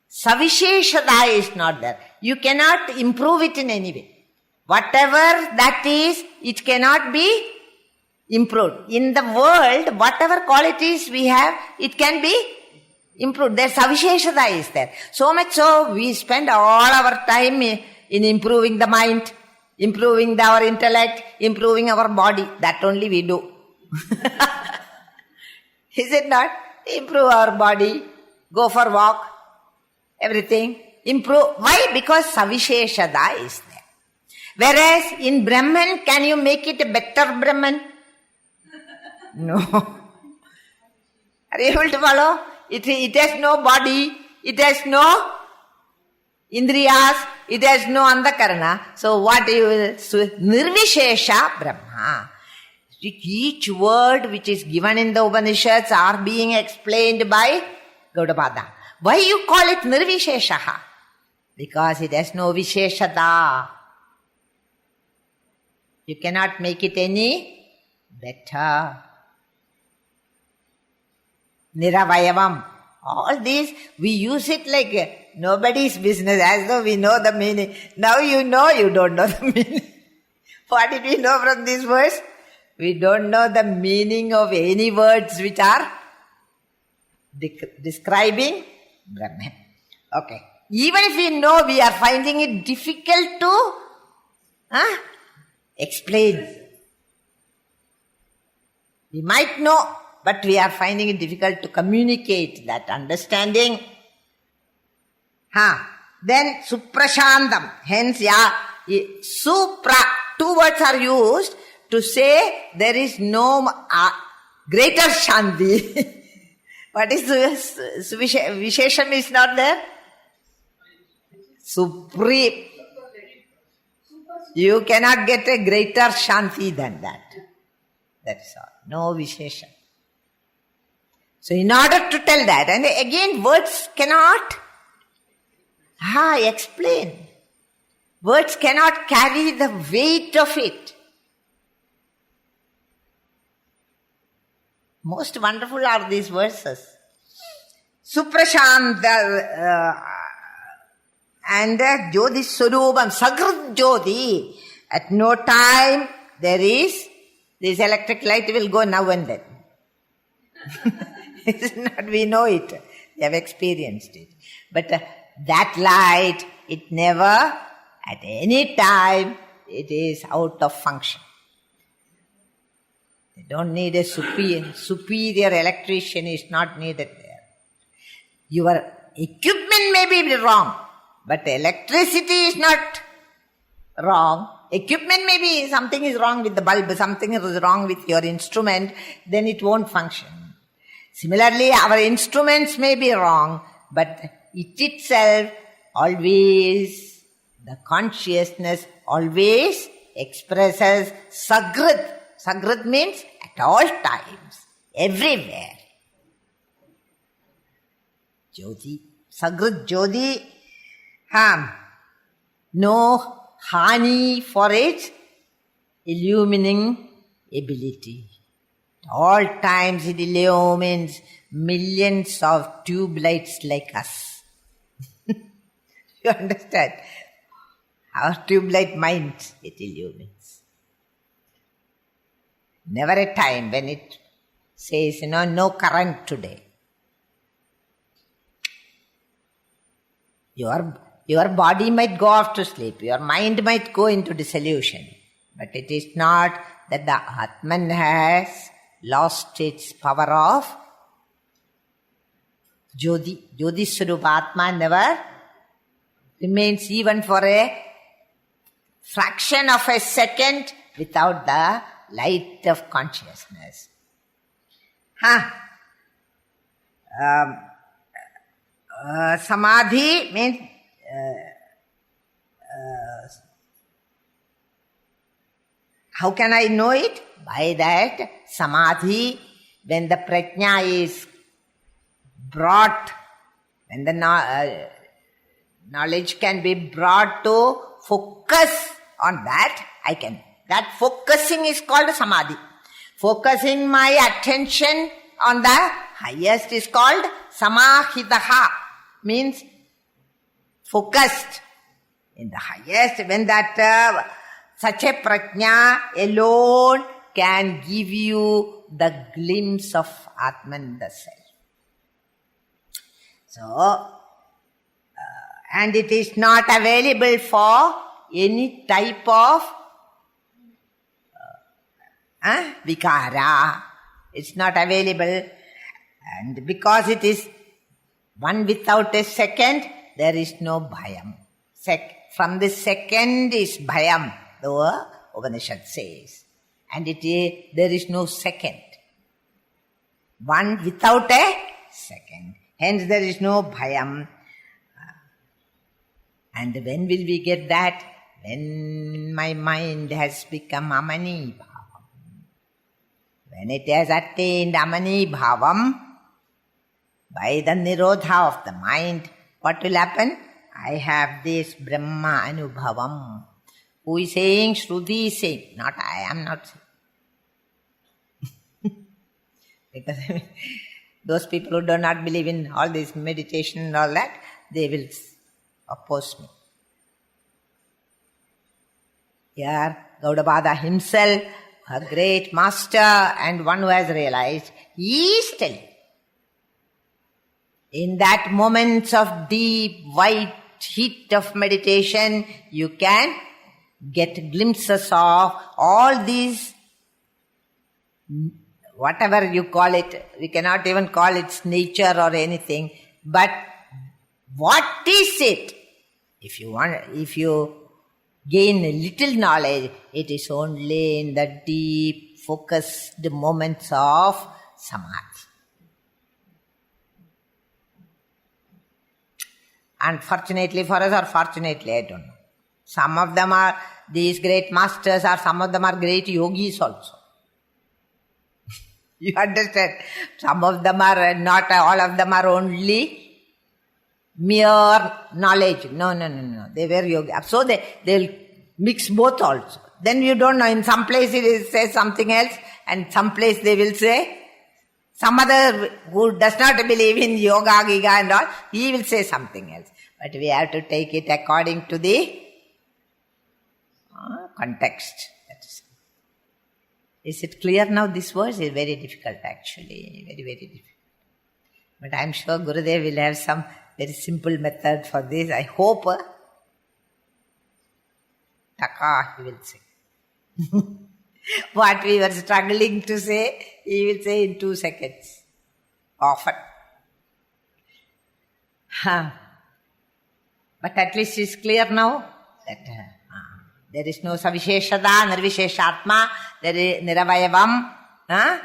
Savisheshada is not there. You cannot improve it in any way. Whatever that is, it cannot be improved. In the world, whatever qualities we have, it can be improved. Their Savisheshada is there. So much so, we spend all our time in improving the mind, improving our intellect, improving our body. That only we do. Is it not? Improve our body, go for walk, everything. Improve. Why? Because Savisheshada is there. Whereas in Brahman, can you make it a better Brahman? No. Are you able to follow? It has no body, it has no Indriyas, it has no Antakarana. So what you will say? Nirvishesha Brahma. Each word which is given in the Upanishads are being explained by Gaudapada. Why you call it nirvisheshaha? Because it has no visheshata. You cannot make it any better. Niravayavam. All these, we use it like nobody's business, as though we know the meaning. Now you know you don't know the meaning. What did we know from this verse? We don't know the meaning of any words which are describing Brahman. Okay. Even if we know, we are finding it difficult to explain. We might know, but we are finding it difficult to communicate that understanding. Then suprashantam. Hence, supra. Two words are used to say there is no greater shanti. What is Vishesham is not there? Supreme. You cannot get a greater shanti than that. That's all. No Vishesham. So in order to tell that, and again words cannot explain. Words cannot carry the weight of it. Most wonderful are these verses. Suprashanta and Jyoti Swarupam, Sagrud Jyoti. At no time there is, this electric light will go now and then. It's not, we know it. We have experienced it. But that light, it never, at any time, it is out of function. They don't need a superior electrician is not needed there. Your equipment may be wrong, but electricity is not wrong. Equipment may be, something is wrong with the bulb, something is wrong with your instrument, then it won't function. Similarly, our instruments may be wrong, but it itself always, the consciousness always expresses Sagrit. Sagrit means at all times, everywhere. Jyoti. Sagrit Jyoti. No hani for its illumining ability. At all times it illumines millions of tube lights like us. You understand? Our tube light minds, it illumines. Never a time when it says, no current today. Your body might go off to sleep, your mind might go into dissolution, but it is not that the Atman has lost its power of Jyoti. Jyoti Swarupa Atma never remains even for a fraction of a second without the light of consciousness. Samadhi means how can I know it? By that samadhi, when the prajna is brought, when the knowledge can be brought to focus on that, that focusing is called samadhi. Focusing my attention on the highest is called samahitaha, means focused in the highest. When that such a prajna alone can give you the glimpse of Atman, the self. So, and it is not available for any type of vikara. It's not available. And because it is one without a second, there is no bhayam. From the second is bhayam, the Upanishad says. And there is no second. One without a second. Hence there is no bhayam. And when will we get that? When my mind has become amani bhavam. When it has attained amani bhavam, by the nirodha of the mind, what will happen? I have this Brahma Anubhavam. Who is saying? Shruti is saying, not I am not saying. Because those people who do not believe in all this meditation and all that, they will oppose me. Here, Gaudapada himself, a great master and one who has realized, he is telling. In that moments of deep, white heat of meditation, you can get glimpses of all these, whatever you call it, we cannot even call it nature or anything, but what is it? If you gain a little knowledge, it is only in the deep, focused moments of samadhi. Unfortunately for us, or fortunately, I don't know. Some of them are these great masters, or some of them are great yogis also. You understand? Some of them are not, all of them are only mere knowledge. No. They were yogi. So they'll mix both also. Then you don't know. In some place it will say something else, and some place they will say, some other who does not believe in yoga, giga and all, he will say something else. But we have to take it according to the context. Is it clear now? This verse is very difficult actually. Very, very difficult. But I am sure Gurudev will have some very simple method for this. I hope. Taka, he will say. What we were struggling to say, he will say in 2 seconds. Often. But at least it's clear now that there is no savisheshada, nirvisheshatma, there is niravayavam, there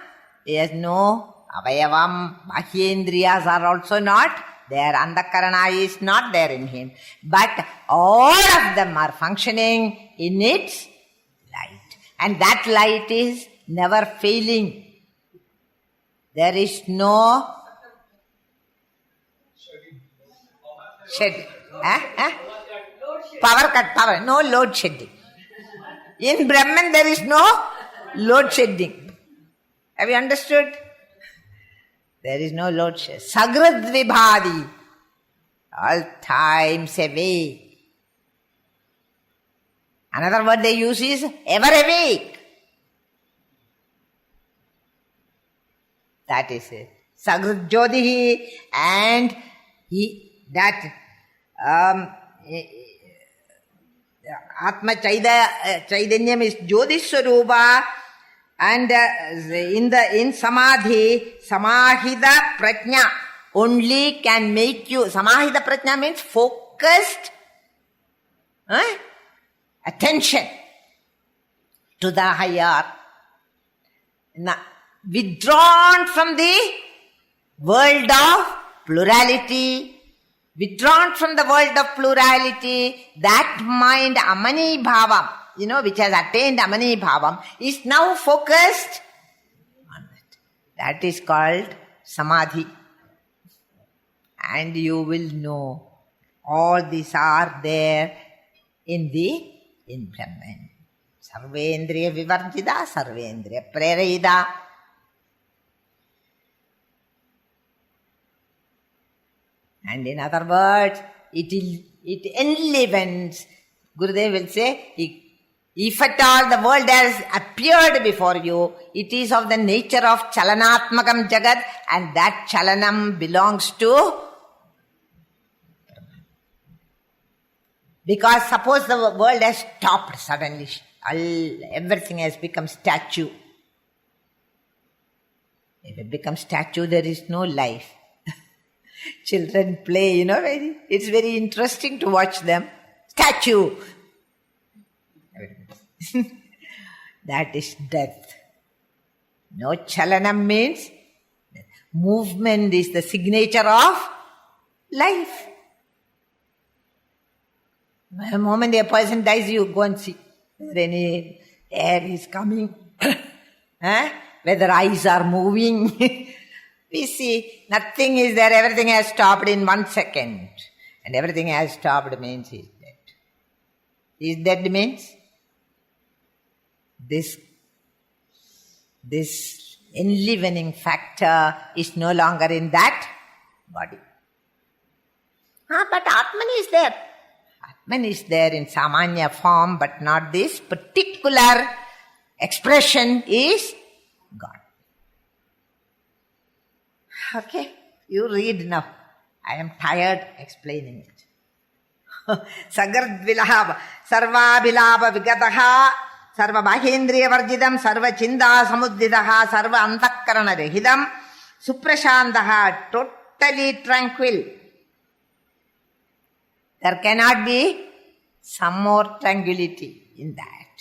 is no avayavam, bahyendriyas are also not there, andakarana is not there in him. But all of them are functioning in its light. And that light is never failing. There is no shedding. Power cut, no load shedding. In Brahman there is no load shedding. Have you understood? There is no load shedding. Sagrad vibhadi. All times awake. Another word they use is ever awake. That is it. Sagrad jyodihi, and Atma Chaitanyam is Jyotiswarupa, and in Samadhi, Samahida Prajna only can make you, Samahida Prajna means focused attention to the higher, withdrawn from the world of plurality, withdrawn from the world of plurality, that mind, Amani Bhavam, which has attained Amani Bhavam, is now focused on that. That is called Samadhi. And you will know all these are there in Brahman. Sarvendriya Vivarjida, Sarvendriya Prerayida. And in other words, it enlivens. Gurudev will say, if at all the world has appeared before you, it is of the nature of Chalanatmakam Jagat, and that Chalanam belongs to Brahman. Because suppose the world has stopped suddenly, everything has become statue. If it becomes statue, there is no life. Children play, it's very interesting to watch them. Statue. That is death. No chalanam means movement is the signature of life. The moment a person dies, you go and see whether any air is coming, whether eyes are moving. We see nothing is there, everything has stopped in 1 second. And everything has stopped means he is dead. He is dead means this enlivening factor is no longer in that body. But Atman is there. Atman is there in Samanya form, but not this particular expression is God. Okay, you read now. I am tired explaining it. Sagardvilabha, sarvabhilabha vigataha, sarva bahendriya varjidam, sarva chinda samuddidaha, sarva antakarana rehidam, suprashantaha, totally tranquil. There cannot be some more tranquility in that.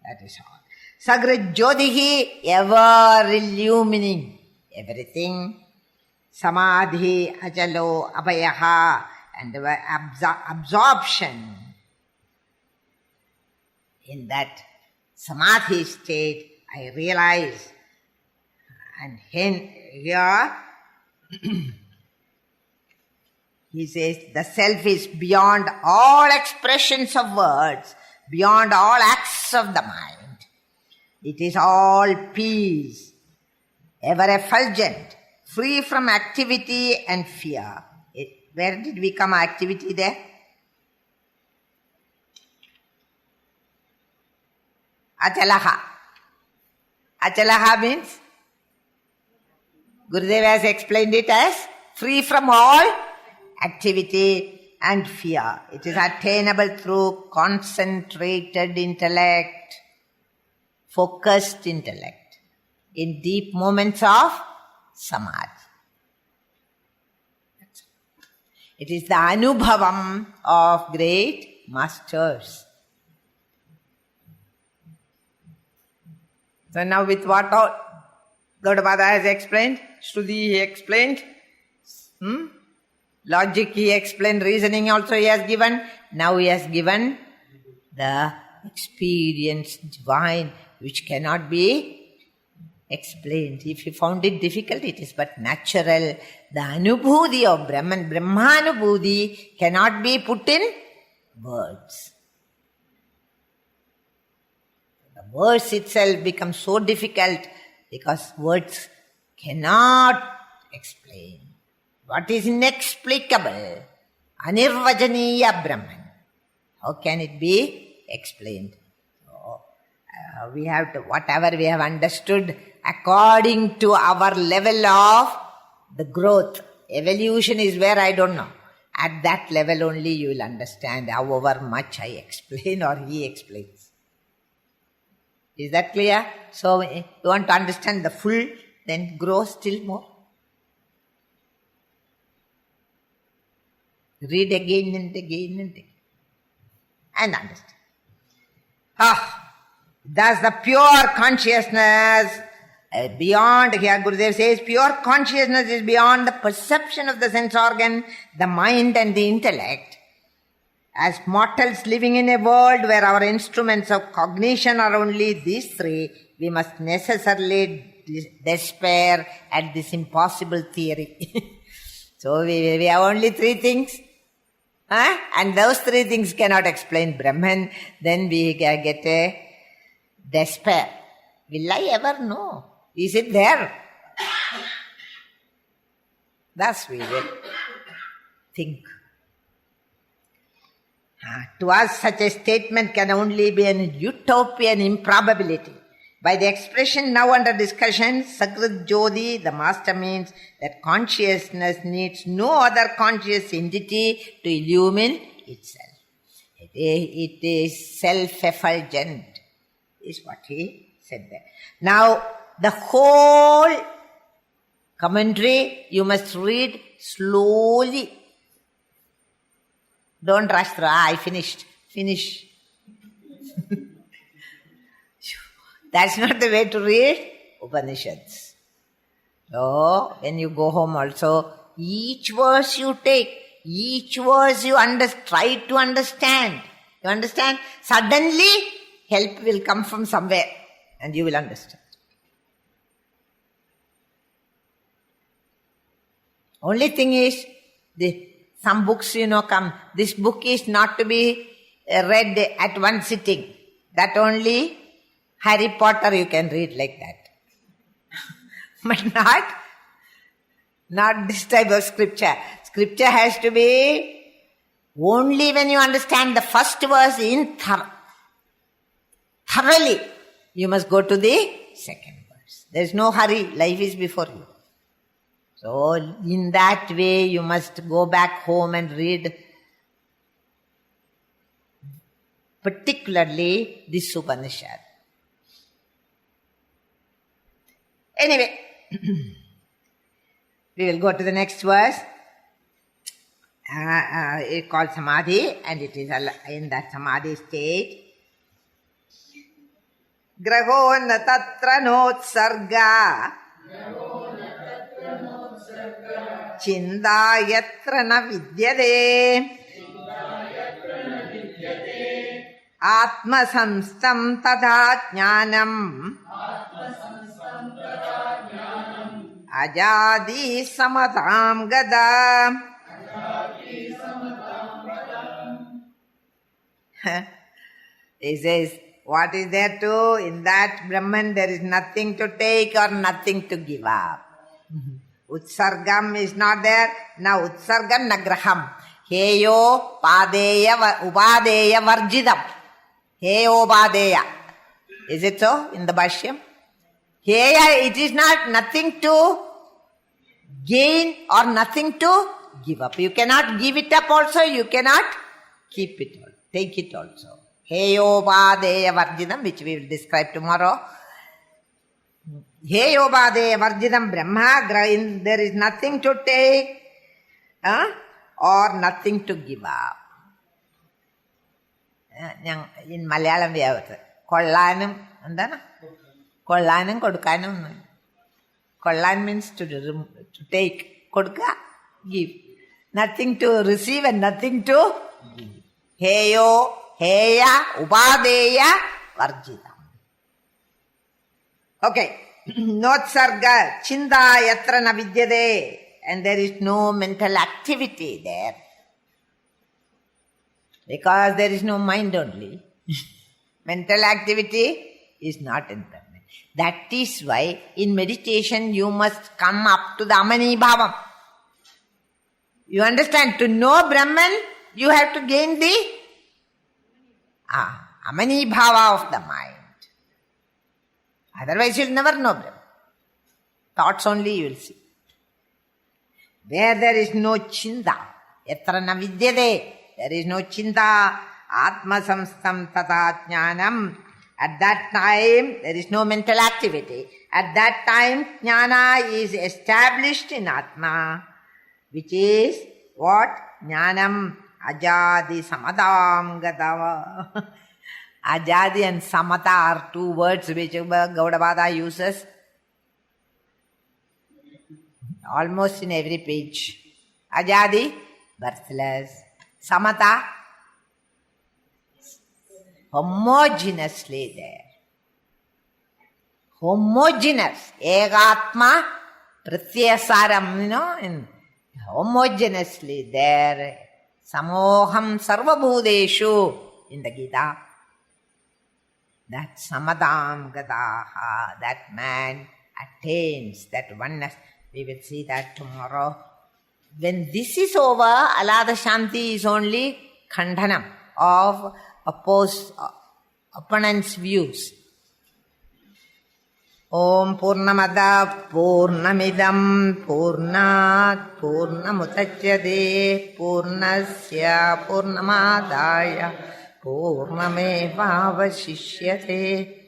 That is all. Sagrad Jyodihi, ever illumining everything. Samadhi, ajalo, abhayaha, and absorption. In that samadhi state, I realize, and here he says, the self is beyond all expressions of words, beyond all acts of the mind. It is all peace, ever effulgent, free from activity and fear. Where did we come activity there? Achalaha. Achalaha means, Gurudev has explained it as free from all activity and fear. It is attainable through concentrated intellect, focused intellect, in deep moments of samadhi. It is the anubhavam of great masters. So now with what all Gaudapada has explained, Shruti he explained, logic he explained, reasoning also he has given. Now he has given the experience divine which cannot be explained. If you found it difficult, it is but natural. The anubhuti of Brahman, Brahmanubhuti cannot be put in words. The words itself become so difficult because words cannot explain. What is inexplicable? Anirvajaniya Brahman. How can it be explained? So, we have to, whatever we have understood according to our level of the growth. Evolution is where I don't know. At that level only you will understand however much I explain or he explains. Is that clear? So you want to understand the full, then grow still more. Read again and again and again. And understand. Thus the pure consciousness beyond, here Gurudev says, pure consciousness is beyond the perception of the sense organ, the mind and the intellect. As mortals living in a world where our instruments of cognition are only these three, we must necessarily despair at this impossible theory. So we have only three things. And those three things cannot explain Brahman. Then we get a despair. Will I ever know? Is it there? Thus we will think. To us such a statement can only be an utopian improbability. By the expression now under discussion, Sagrat Jyoti, the master means that consciousness needs no other conscious entity to illumine itself. It is self-effulgent, is what he said there. Now, the whole commentary you must read slowly. Don't rush through. I finished. Finish. That's not the way to read Upanishads. So, when you go home also, each verse you take, each verse you try to understand. You understand? Suddenly, help will come from somewhere and you will understand. Only thing is, some books, come. This book is not to be read at one sitting. That only Harry Potter you can read like that. But not this type of scripture. Scripture has to be only when you understand the first verse in thoroughly. You must go to the second verse. There is no hurry. Life is before you. So in that way you must go back home and read particularly this Upanishad. Anyway, we will go to the next verse. It's called Samadhi, and it is in that Samadhi state. Graho na tatra notsarga Chinda yatra na vidyade Atma samstam tada jnanam Ajadi samatam gada. He says, what is there to? In that Brahman there is nothing to take or nothing to give up. Utsargam is not there. Now Utsargam nagraham. Heyo upadeya varjidam. Heyo upadeya. Is it so in the Bhashyam? Heya, it is not nothing to gain or nothing to give up. You cannot give it up also. You cannot keep it all. Take it also. Heyopadeya varjidam, which we will describe tomorrow. Heyopadeya varjidam Brahma, there is nothing to take or nothing to give up. In Malayalam we have Kollanum, Kollanum Kodkanum. Kollan means to take, Kodka, give. Nothing to receive and nothing to give. Heyo, Heya, Upadeya, Varjidam. Okay. Notsarga, Chinda Yatra na Vidyade. And there is no mental activity there. Because there is no mind only. Mental activity is not in Brahman. That is why in meditation you must come up to the Amani Bhavam. You understand? To know Brahman, you have to gain the Amani Bhava of the mind. Otherwise you will never know Brahman. Thoughts only you will see. Where there is no chinda, yatra na vidyade, there is no chinda, atma samstam tata jnanam. At that time, there is no mental activity. At that time, jnana is established in atma, which is what? Jnanam ajadi samadam gadava. Ajadi and samata are two words which Gaudapada uses almost in every page. Ajadi, birthless. Samata, homogeneously there. Homogeneous. Egatma pratyasaram, in homogeneously there. Samoham sarvabhudeshu in the Gita. That samadam gadaha, that man attains that oneness. We will see that tomorrow. When this is over, Alada Shanti is only khandhanam of opponents' views. Om Purnamada Purnamidam Purnat Purnamutachyade Purnasya Purnamadaya Purnameva Vashishyate